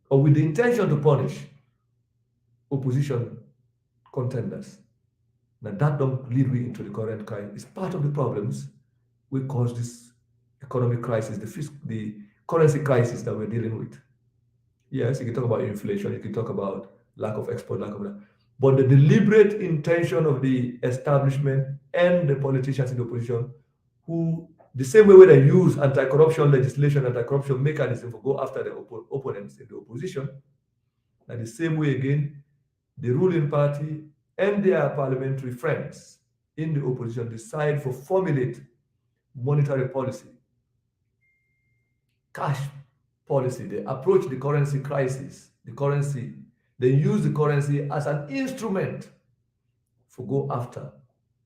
or with the intention to punish opposition contenders. Now that don't lead me into the current crisis. It's part of the problems we cause this economic crisis, the currency crisis that we're dealing with. Yes, you can talk about inflation, you can talk about lack of export, lack of that. But the deliberate intention of the establishment and the politicians in the opposition, who the same way they use anti-corruption legislation, anti-corruption mechanism to go after the opponents in the opposition, and the same way again, the ruling party and their parliamentary friends in the opposition decide to formulate monetary policy, cash policy. They approach the currency crisis, they use the currency as an instrument to go after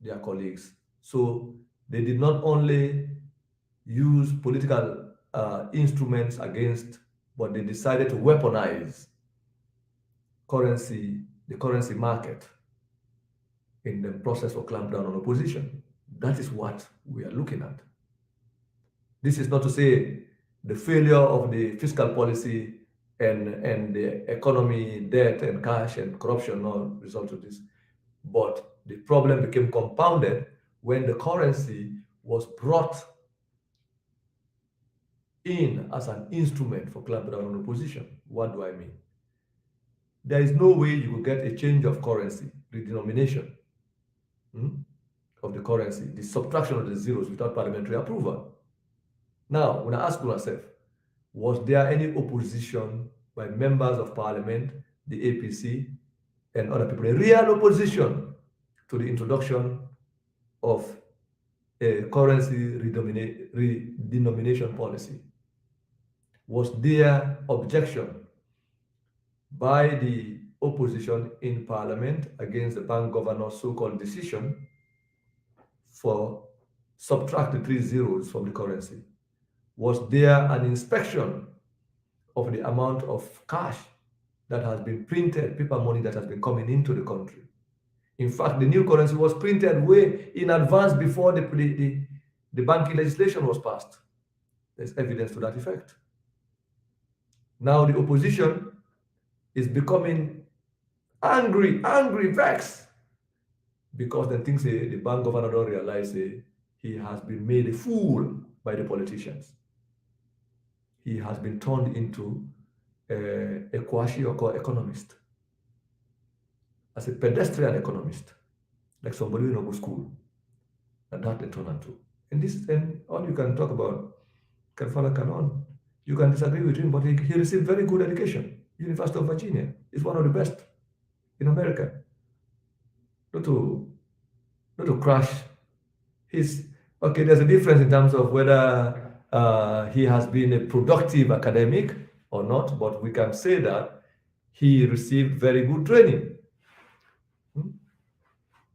their colleagues. So they did not only use political instruments against, but they decided to weaponize the currency market in the process of clamp down on opposition. That is what we are looking at. This is not to say the failure of the fiscal policy and the economy, debt and cash and corruption not result of this. But the problem became compounded when the currency was brought in as an instrument for clamping down on opposition. What do I mean? There is no way you will get a change of currency, the denomination of the currency, the subtraction of the zeros without parliamentary approval. Now, when I ask myself, was there any opposition by members of parliament, the APC, and other people, a real opposition to the introduction of a currency redenomination policy? Was there objection by the opposition in parliament against the bank governor's so-called decision for subtract the 3 zeros from the currency? Was there an inspection of the amount of cash that has been printed, paper money that has been coming into the country? In fact, the new currency was printed way in advance before the banking legislation was passed. There's evidence to that effect. Now the opposition is becoming angry, vexed, because they think the bank governor don't realize he has been made a fool by the politicians. He has been turned into a quasi-economist, as a pedestrian economist, like somebody who knows school, and that they turn into. And all you can talk about, can follow, can on. You can disagree with him, but he received very good education. University of Virginia is one of the best in America. Not to crash his. Okay, there's a difference in terms of whether he has been a productive academic or not, but we can say that he received very good training.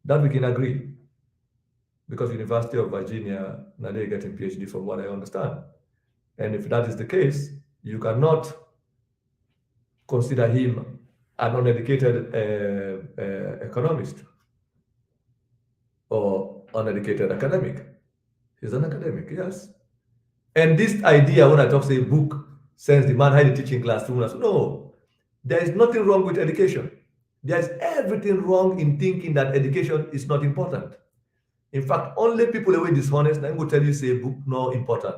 That we can agree, because University of Virginia, now they're getting PhD from what I understand. And if that is the case, you cannot consider him an uneducated economist or uneducated academic. He's an academic, yes. And this idea, when I talk say book, Since the man had a teaching classroom. No, there is nothing wrong with education. There is everything wrong in thinking that education is not important. In fact, only people that were dishonest, I'm going to tell you, say book not important.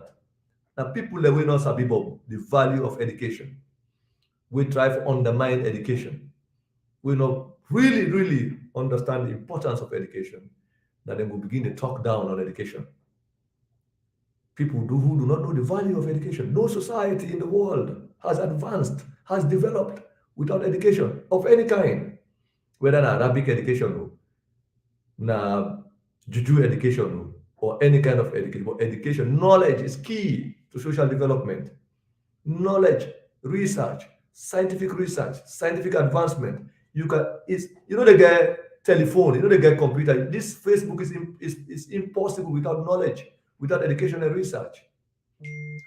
Now, people that were not sabi about the value of education, we try to undermine education. We not really, really understand the importance of education. That then we begin to talk down on education. People who do not know the value of education. No society in the world has advanced, has developed without education of any kind, whether an Arabic education, na juju education, or any kind of education. But education, knowledge is key to social development. Knowledge, research, scientific advancement. You can, it's, they get telephone, they get computer. This Facebook is impossible without knowledge, without education and research.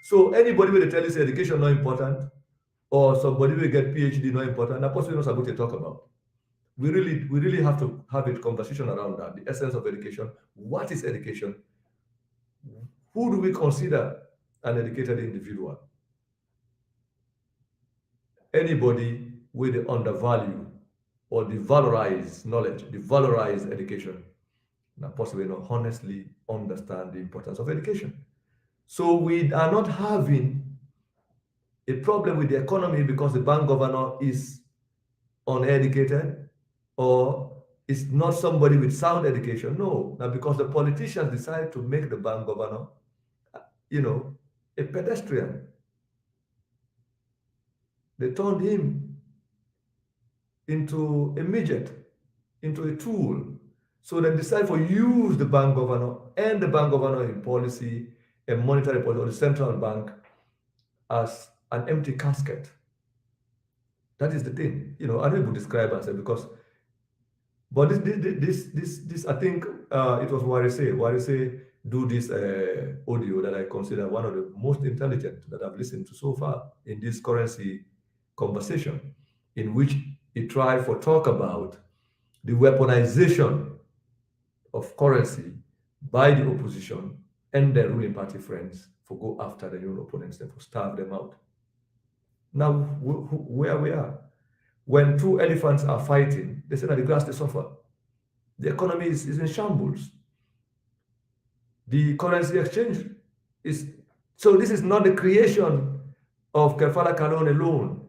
So anybody will tell you say education not important, or somebody will get PhD not important, that's possibly not supposed to talk about. We really have to have a conversation around that. The essence of education. What is education? Who do we consider an educated individual? Anybody with the undervalue or the valorized knowledge, the valorized education, now possibly not honestly understand the importance of education. So we are not having a problem with the economy because the bank governor is uneducated or is not somebody with sound education. No, now because the politicians decide to make the bank governor, a pedestrian. They turned him into a midget, into a tool. So they decide to use the bank governor and the bank governor in policy and monetary policy or the central bank as an empty casket. That is the thing. I don't even describe myself because, but this I think it was Warise. Warise do this audio that I consider one of the most intelligent that I've listened to so far in this currency conversation, in which he tried to talk about the weaponization of currency by the opposition and their ruling party friends for go after the new opponents and for starve them out. Now, where we are, when two elephants are fighting, they say that the grass they suffer. The economy is in shambles. The currency exchange is so. This is not the creation of Kefala Kalon alone.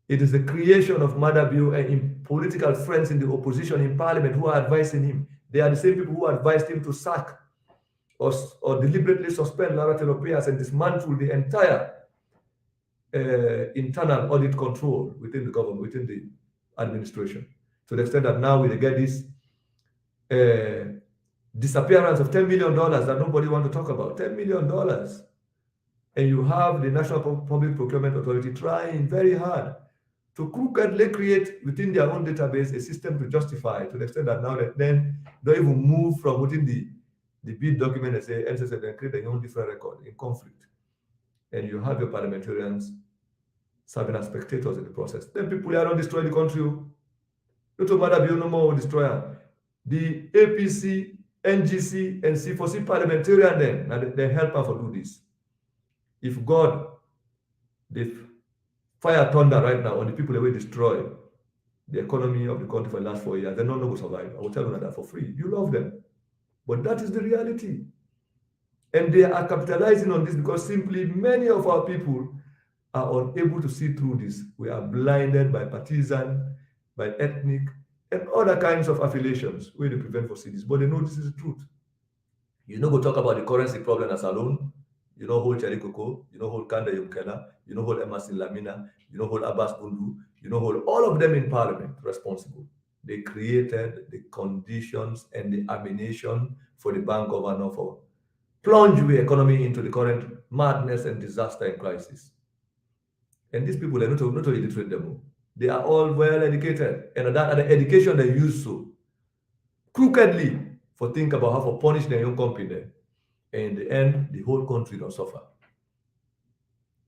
It is the creation of Madabio and political friends in the opposition in parliament who are advising him. They are the same people who advised him to sack or deliberately suspend Lara Telopias and dismantle the entire internal audit control within the government, within the administration. To the extent that now we get this disappearance of $10 million that nobody wants to talk about. $10 million. And you have the National Public Procurement Authority trying very hard to crookedly create within their own database a system to justify, to the extent that now that then don't even move from within the bid document and say NSSF then create their own different record in conflict. And you have your parliamentarians serving as spectators in the process. Then people are not destroying the country. It don't matter, no more destroyer. The APC, NGC, and C4C parliamentarian then they help us to do this. If God, if fire thunder right now on the people that will destroy the economy of the country for the last 4 years, they're not going to survive. I will tell you that for free. You love them. But that is the reality. And they are capitalizing on this because simply many of our people are unable to see through this. We are blinded by partisan, by ethnic, and other kinds of affiliations where they prevent for cities. But they know this is the truth. You know, go talk about the currency problem as alone. You know, hold Charlie Coco, you know, hold Kanda Yumkela, you know, hold Emerson Lamina, you know, hold Abbas Bundu, you know, hold all of them in parliament responsible. They created the conditions and the ammunition for the bank governor for plunge the economy into the current madness and disaster and crisis. And these people are not illiterate them. They are all well educated. And that the education they use so crookedly for think about how to punish their own company. And in the end, the whole country don't suffer.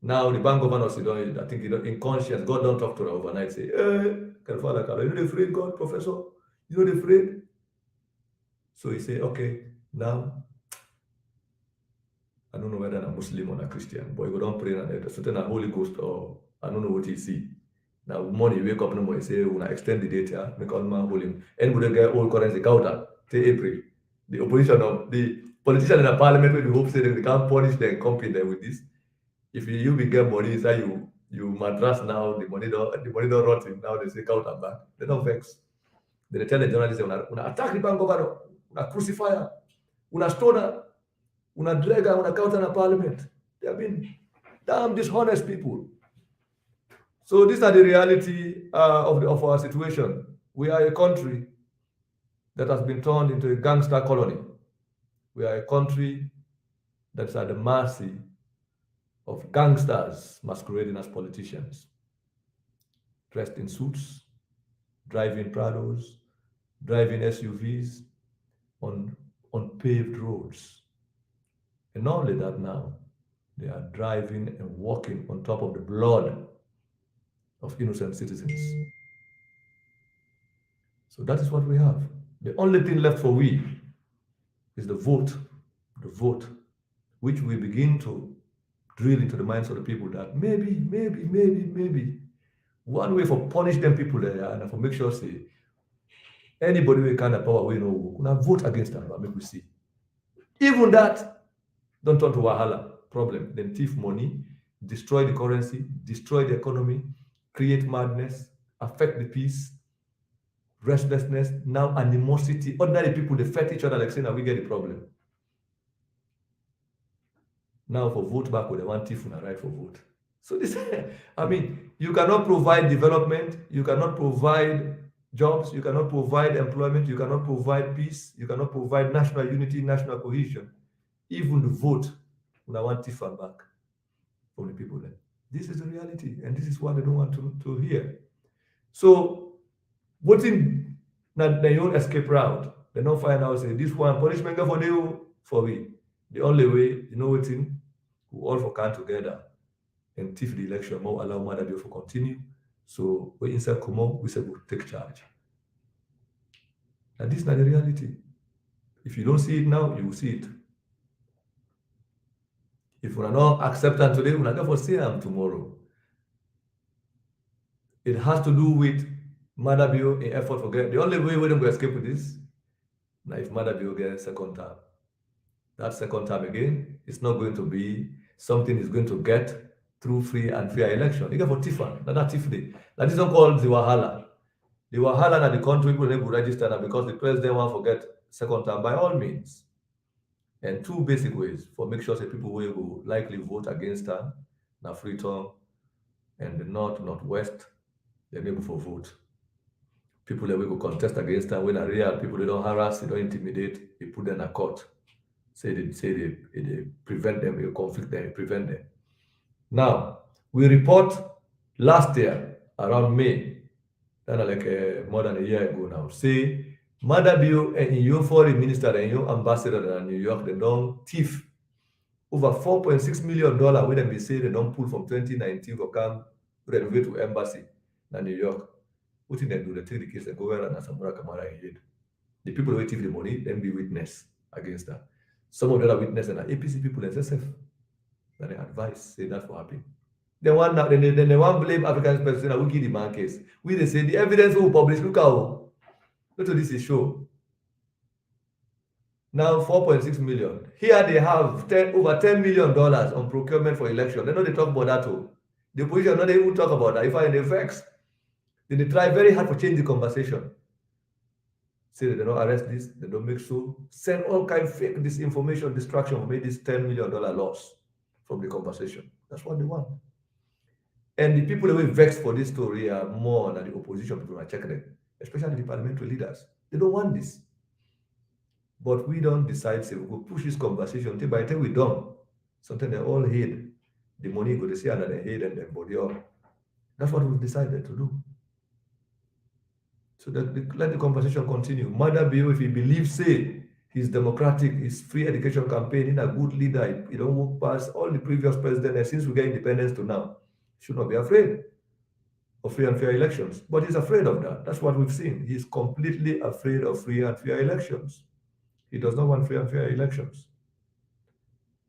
Now the bank governor I think in conscience, God don't talk to her overnight, say, you know afraid, God, professor? You know afraid? So he say, okay, now I don't know whether I'm Muslim or a Christian, but you don't pray and a certain Holy Ghost or I don't know what you see. Now morning you wake up in the morning, say when I extend the data, make all my holy. Anybody get old currency counter till April. The opposition of the politician in the parliament will hope say they can't punish them, compete them with this. If you will get money inside you madras now, the money don't rot in now they say counter back. They don't vex. They tell the journalists una attack the bank governor, una crucifier, una stoner, una dragger, una counter in the parliament. They have been damn dishonest people. So these are the reality of our situation. We are a country that has been turned into a gangster colony. We are a country that's at the mercy of gangsters masquerading as politicians, dressed in suits, driving Prados, driving SUVs on paved roads. And not only that now, they are driving and walking on top of the blood of innocent citizens. So that is what we have. The only thing left for we is the vote, which we begin to drill into the minds of the people that maybe one way for punish them people there and for make sure say anybody with kind of power we know we vote against them, but make we see. Even that don't turn to wahala problem. Then thief money, destroy the currency, destroy the economy, create madness, affect the peace, restlessness, now animosity. Ordinary people they fight each other like saying that we get the problem. Now for vote back with the one thief and a right for vote. So this, I mean, you cannot provide development, you cannot provide jobs, you cannot provide employment, you cannot provide peace, you cannot provide national unity, national cohesion. Even the vote, when I want thief and back from the people then. This is the reality, and this is what they don't want to hear. So, voting not their own escape route. They don't find out say this one punishment for you for we. The only way, you know what we all for come together and thief the election, more allow Mother Bill for continue. So we inside come up, we say we'll take charge. And this is not the reality. If you don't see it now, you will see it. If we are not accepting today, we are not going to see them tomorrow. It has to do with Mother Bill in effort for get. The only way we're going to escape with this, now if Mother Bill gets second term. That second time again, it's not going to be something is going to get through free and fair election. You get for Tifa, not Tifde. That is not called the Wahala. The Wahala and the country people will register now because the president want to forget second time by all means. And two basic ways for make sure that people will likely vote against her, now Freetown and the north, northwest, they're able for vote. People that will go contest against her when are real people they don't harass, they don't intimidate, they put them in a court. Say they prevent them, they conflict them, prevent them. Now, we report last year around May, that's like more than a year ago now, say Mother Bill and your foreign minister and your ambassador in New York, they don't thief over $4.6 million when they say they don't pull from 2019 for come renovate to embassy in New York. What did they do? They take the case and go around and Samura Kamara in head. The people who thief the money, then be witness against that. Some of the other witnesses and APC people and SF that they advise say that's what happened. They want now, then they want blame African person who give the man case. We they say the evidence will publish. Look how this is show. Now 4.6 million. Here they have over $10 million on procurement for election. They know they talk about that too. The opposition not even talk about that. If I in the vex, then they try very hard to change the conversation. Say they don't arrest this, they don't make sure, send all kind of fake disinformation, distraction will make this $10 million loss from the conversation. That's what they want. And the people that will vex for this story are more than the opposition people are checking them, especially the parliamentary leaders. They don't want this. But we don't decide, say, we go push this conversation until by the time we're done, sometimes they all hate the money, go to see another hate and then body up. That's what we've decided to do. So let the conversation continue. Mother Bill, if he believes, say, he's democratic, his free education campaign, he's a good leader, he don't walk past all the previous presidents, and since we get independence to now, he should not be afraid of free and fair elections. But he's afraid of that. That's what we've seen. He's completely afraid of free and fair elections. He does not want free and fair elections.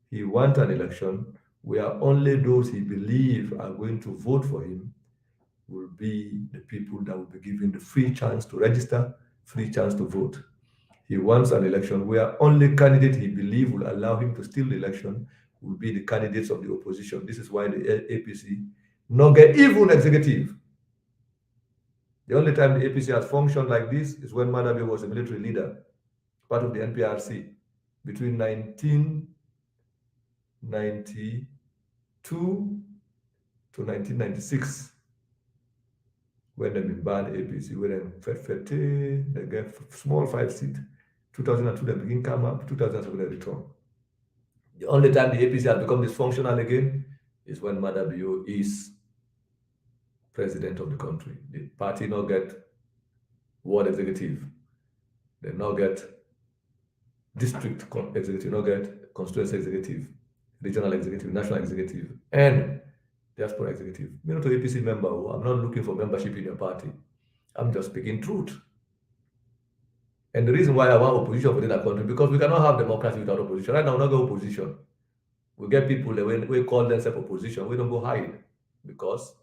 he wants an election where only those he believes are going to vote for him will be the people that will be given the free chance to register, free chance to vote. He wants an election where only candidate he believes will allow him to steal the election will be the candidates of the opposition. This is why the APC not get even executive. The only time the APC has functioned like this is when Madabe was a military leader, part of the NPRC, between 1992 to 1996, when they banned APC, when they get small 5 seat. 2002 they begin come up, 2007 they return. The only time the APC has become dysfunctional again is when Madabio is president of the country. The party not get ward executive, they not get district executive, not get constituency executive, regional executive, national executive, and diaspora executive. Me not a APC member. I'm not looking for membership in your party. I'm just speaking truth. And the reason why I want opposition within the country, because we cannot have democracy without opposition. Right now, we not go opposition. We get people that we call themselves opposition. We don't go hide because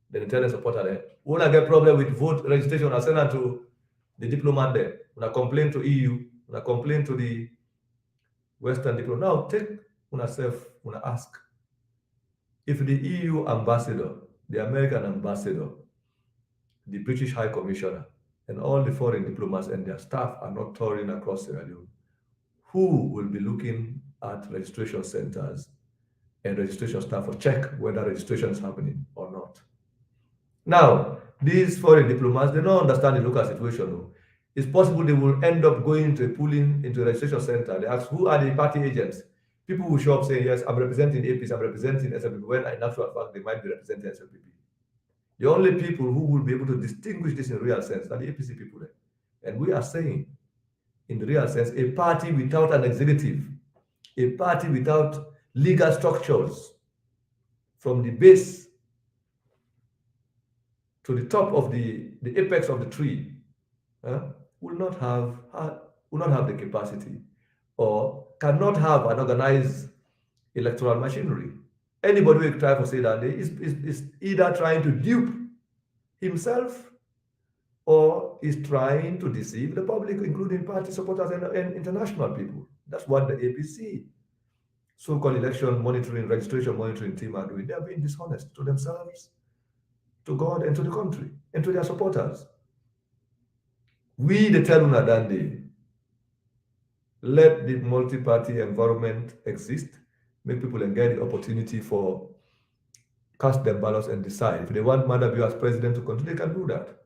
the internal supporter there. When I get problem with vote registration, I send that to the diplomat there. When I complain to EU, when I complain to the Western diplomat. Now take when I ask if the EU ambassador, the American ambassador, the British High Commissioner, and all the foreign diplomats and their staff are not touring across Sierra Leone, who will be looking at registration centers and registration staff to check whether registration is happening or not? Now, these foreign diplomats, they don't understand the local situation. No. It's possible they will end up going into a pooling into a registration center. They ask, who are the party agents? People will show up saying, yes, I'm representing APs, I'm representing SLPP, when in actual fact, they might be representing SLPP. The only people who will be able to distinguish this in real sense are the APC people there. And we are saying, in the real sense, a party without an executive, a party without legal structures from the base to the top of the apex of the tree, will not have the capacity or cannot have an organized electoral machinery. Anybody who try to say that is either trying to dupe himself or is trying to deceive the public, including party supporters and international people. That's what the APC, so-called election monitoring, registration monitoring team are doing. They are being dishonest to themselves, to God, and to the country, and to their supporters. We, the Teluna Dande, let the multi-party environment exist, make people get the opportunity for cast their ballots and decide. If they want Madabio as president to continue, they can do that.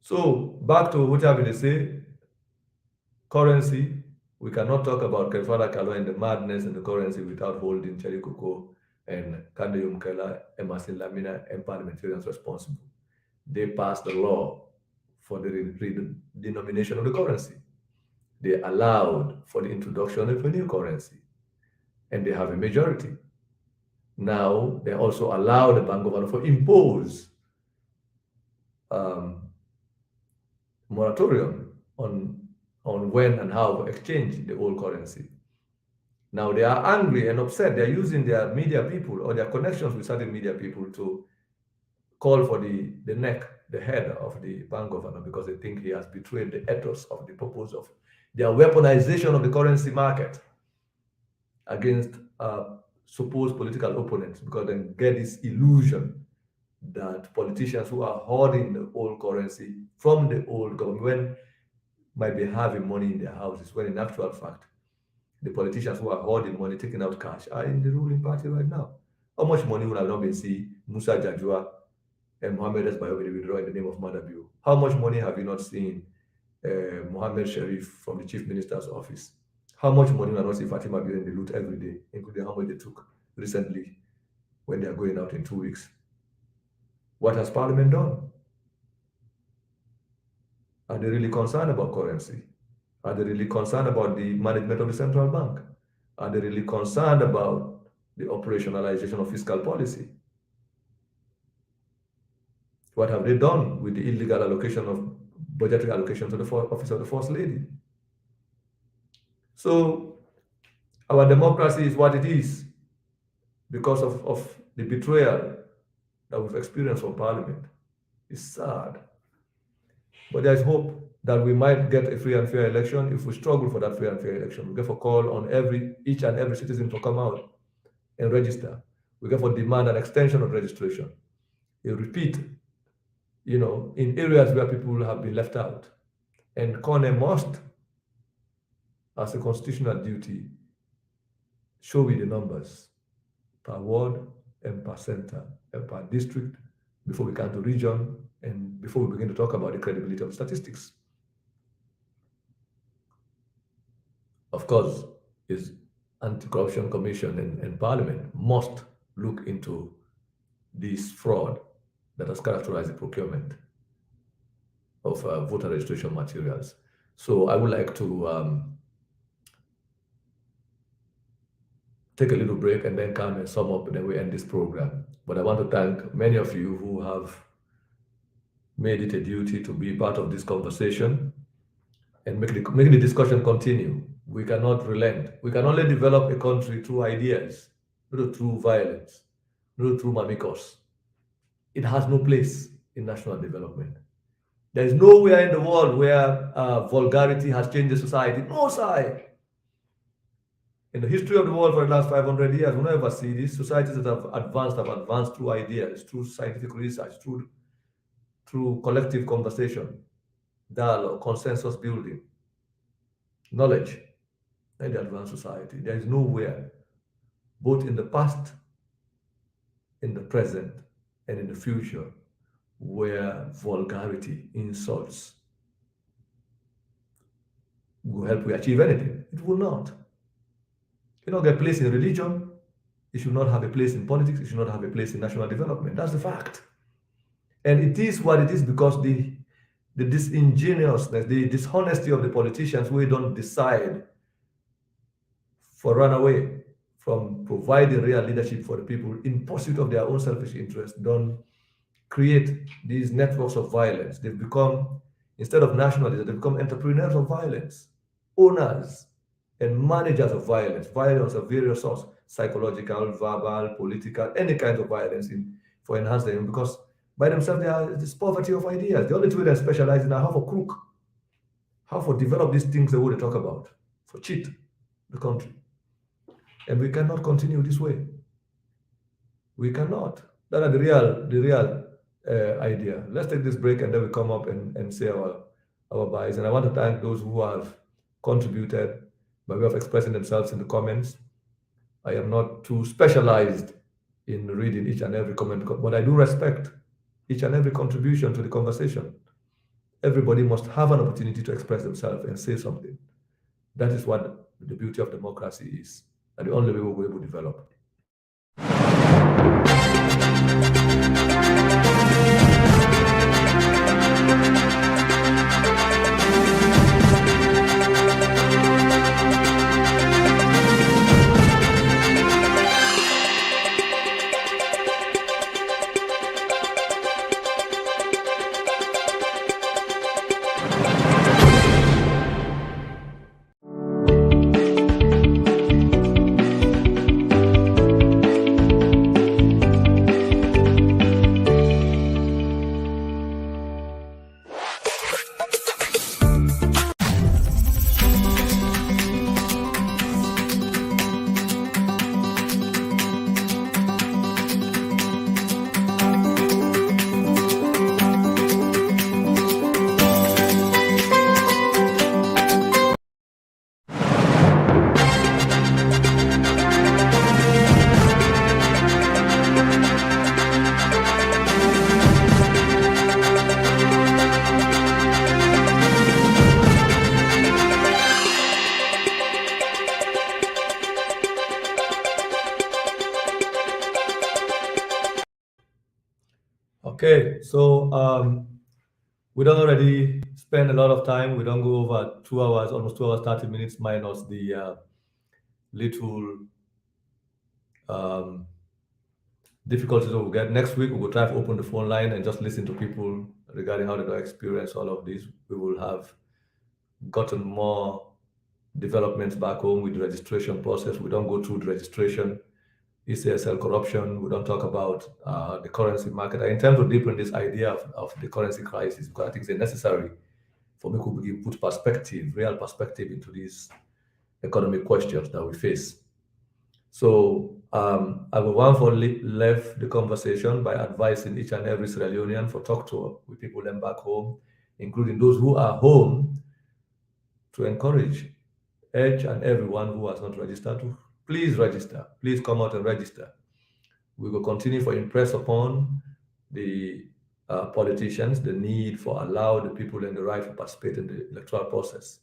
So back to what I've been saying, currency. We cannot talk about Kefala Kalwa and the madness in the currency without holding Cherry Coco and Kande Yumkela, Emerson Lamina, and parliamentarians responsible. They passed the law for the denomination of the currency. They allowed for the introduction of a new currency, and they have a majority. Now, they also allow the Bank of Ghana to impose moratorium on when and how to exchange the old currency. Now, they are angry and upset. They're using their media people or their connections with certain media people to call for the head of the bank governor, because they think he has betrayed the ethos of the purpose of their weaponization of the currency market against supposed political opponents, because they get this illusion that politicians who are hoarding the old currency from the old government might be having money in their houses, when in actual fact, the politicians who are hoarding money, taking out cash, are in the ruling party right now. How much money would have not been seen Musa Jajua and Mohammed Esbayobi withdraw in the name of Madabio? How much money have you not seen Mohammed Sharif from the chief minister's office? How much money have you not seen Fatima Bio in the loot every day, including how much they took recently when they are going out in 2 weeks? What has Parliament done? Are they really concerned about currency? Are they really concerned about the management of the central bank? Are they really concerned about the operationalization of fiscal policy? What have they done with the illegal allocation of budgetary allocation to the office of the First Lady? So our democracy is what it is because of the betrayal that we've experienced from Parliament. It's sad. But there's hope that we might get a free and fair election if we struggle for that free and fair election. We therefore call on each and every citizen to come out and register. We therefore demand an extension of registration. You repeat, in areas where people have been left out. And CONE must, as a constitutional duty, show me the numbers per ward and per center and per district before we come to region and before we begin to talk about the credibility of statistics. Of course, is Anti-Corruption Commission and Parliament must look into this fraud that has characterized the procurement of voter registration materials. So I would like to take a little break and then come and sum up, and then we end this program. But I want to thank many of you who have made it a duty to be part of this conversation and make the discussion continue. We cannot relent. We can only develop a country through ideas, not through violence, not through mamikos. It has no place in national development. There is nowhere in the world where vulgarity has changed the society. No side. In the history of the world for the last 500 years, we never see these societies that have advanced through ideas, through scientific research, through collective conversation, dialogue, consensus building, knowledge, in the advanced society. There is nowhere, both in the past, in the present, and in the future, where vulgarity, insults will help you achieve anything. It will not. It will not get a place in religion. It should not have a place in politics. It should not have a place in national development. That's the fact. And it is what it is because the disingenuousness, the dishonesty of the politicians who don't decide for runaway from providing real leadership for the people in pursuit of their own selfish interests, don't create these networks of violence. They've become, instead of nationalism, they've become entrepreneurs of violence, owners and managers of violence of various sorts, psychological, verbal, political, any kind of violence for enhancement, because by themselves they are this poverty of ideas. The only way they specialize in how for crook, how for develop these things they want to talk about, for cheat the country. And we cannot continue this way. We cannot. That is the real idea. Let's take this break and then we come up and say our buys. And I want to thank those who have contributed by way of expressing themselves in the comments. I am not too specialized in reading each and every comment, but I do respect each and every contribution to the conversation. Everybody must have an opportunity to express themselves and say something. That is what the beauty of democracy is, and the only way we will develop. Okay, so we don't already spend a lot of time. We don't go over 2 hours, almost 2 hours, 30 minutes, minus the little difficulties we'll get. Next week, we will try to open the phone line and just listen to people regarding how they experience all of this. We will have gotten more developments back home with the registration process. We don't go through the registration, ECSL corruption. We don't talk about the currency market. I intend to deepen this idea of the currency crisis because I think it's necessary for me to begin put perspective, real perspective into these economic questions that we face. So I will want for left the conversation by advising each and every Sierra Leonean for talk to with people them back home, including those who are home, to encourage each and everyone who has not registered to please register. Please come out and register. We will continue to impress upon the politicians the need for allow the people and the right to participate in the electoral process.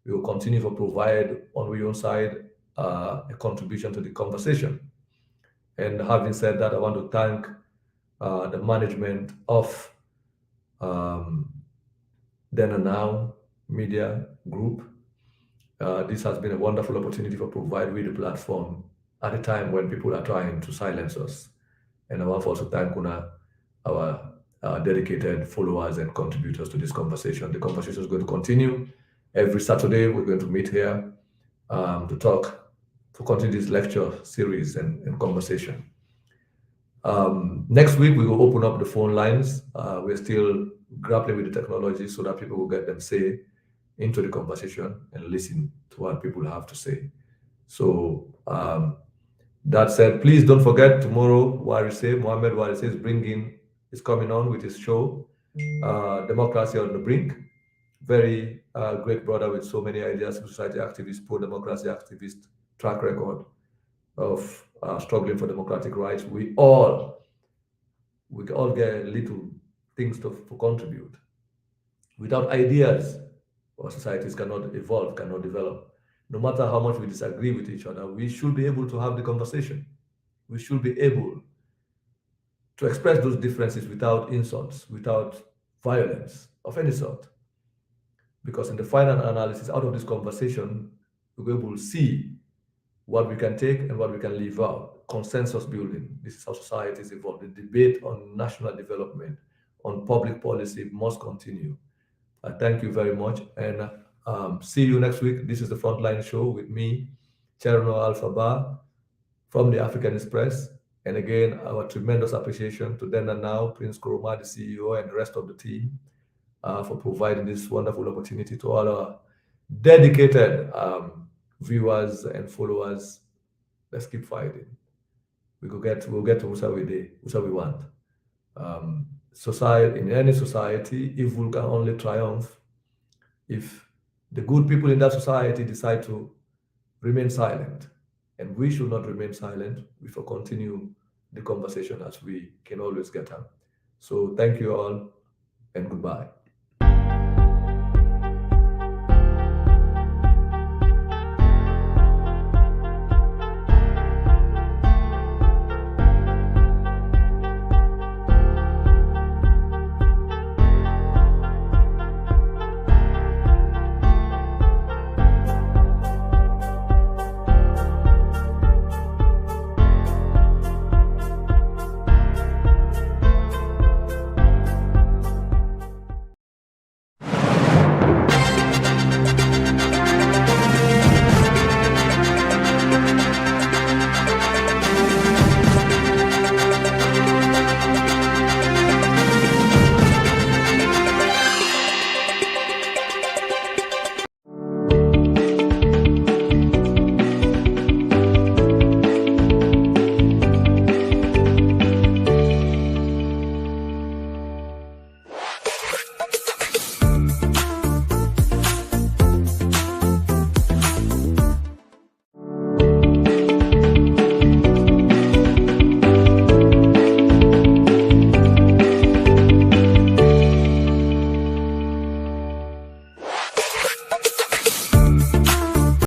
We will continue to provide on our own side a contribution to the conversation. And having said that, I want to thank the management of um, Then and Now Media Group. This has been a wonderful opportunity for provide with the platform at a time when people are trying to silence us. And I want to also thank our dedicated followers and contributors to this conversation. The conversation is going to continue. Every Saturday, we're going to meet here to talk, to continue this lecture series and conversation. Next week, we will open up the phone lines. We're still grappling with the technology so that people will get them say into the conversation and listen to what people have to say. So that said, please don't forget tomorrow, Mohammed Warise is coming on with his show, Democracy on the Brink. Very great brother with so many ideas, society activist, pro-democracy activist, track record of struggling for democratic rights. We all get little things to contribute. Without ideas, our societies cannot evolve, cannot develop. No matter how much we disagree with each other, we should be able to have the conversation. We should be able to express those differences without insults, without violence of any sort. Because in the final analysis, out of this conversation, we'll be able to see what we can take and what we can leave out. Consensus building. This is how societies evolve. The debate on national development, on public policy must continue. I thank you very much and see you next week. This is the Frontline Show with me, Cherno Alphaba from the African Express. And again, our tremendous appreciation to Then and Now, Prince Kuruma, the CEO, and the rest of the team for providing this wonderful opportunity to all our dedicated viewers and followers. Let's keep fighting. We'll get to who we want. Society, in any society, evil can only triumph if the good people in that society decide to remain silent. And we should not remain silent. We should continue the conversation as we can always get on. So thank you all and goodbye.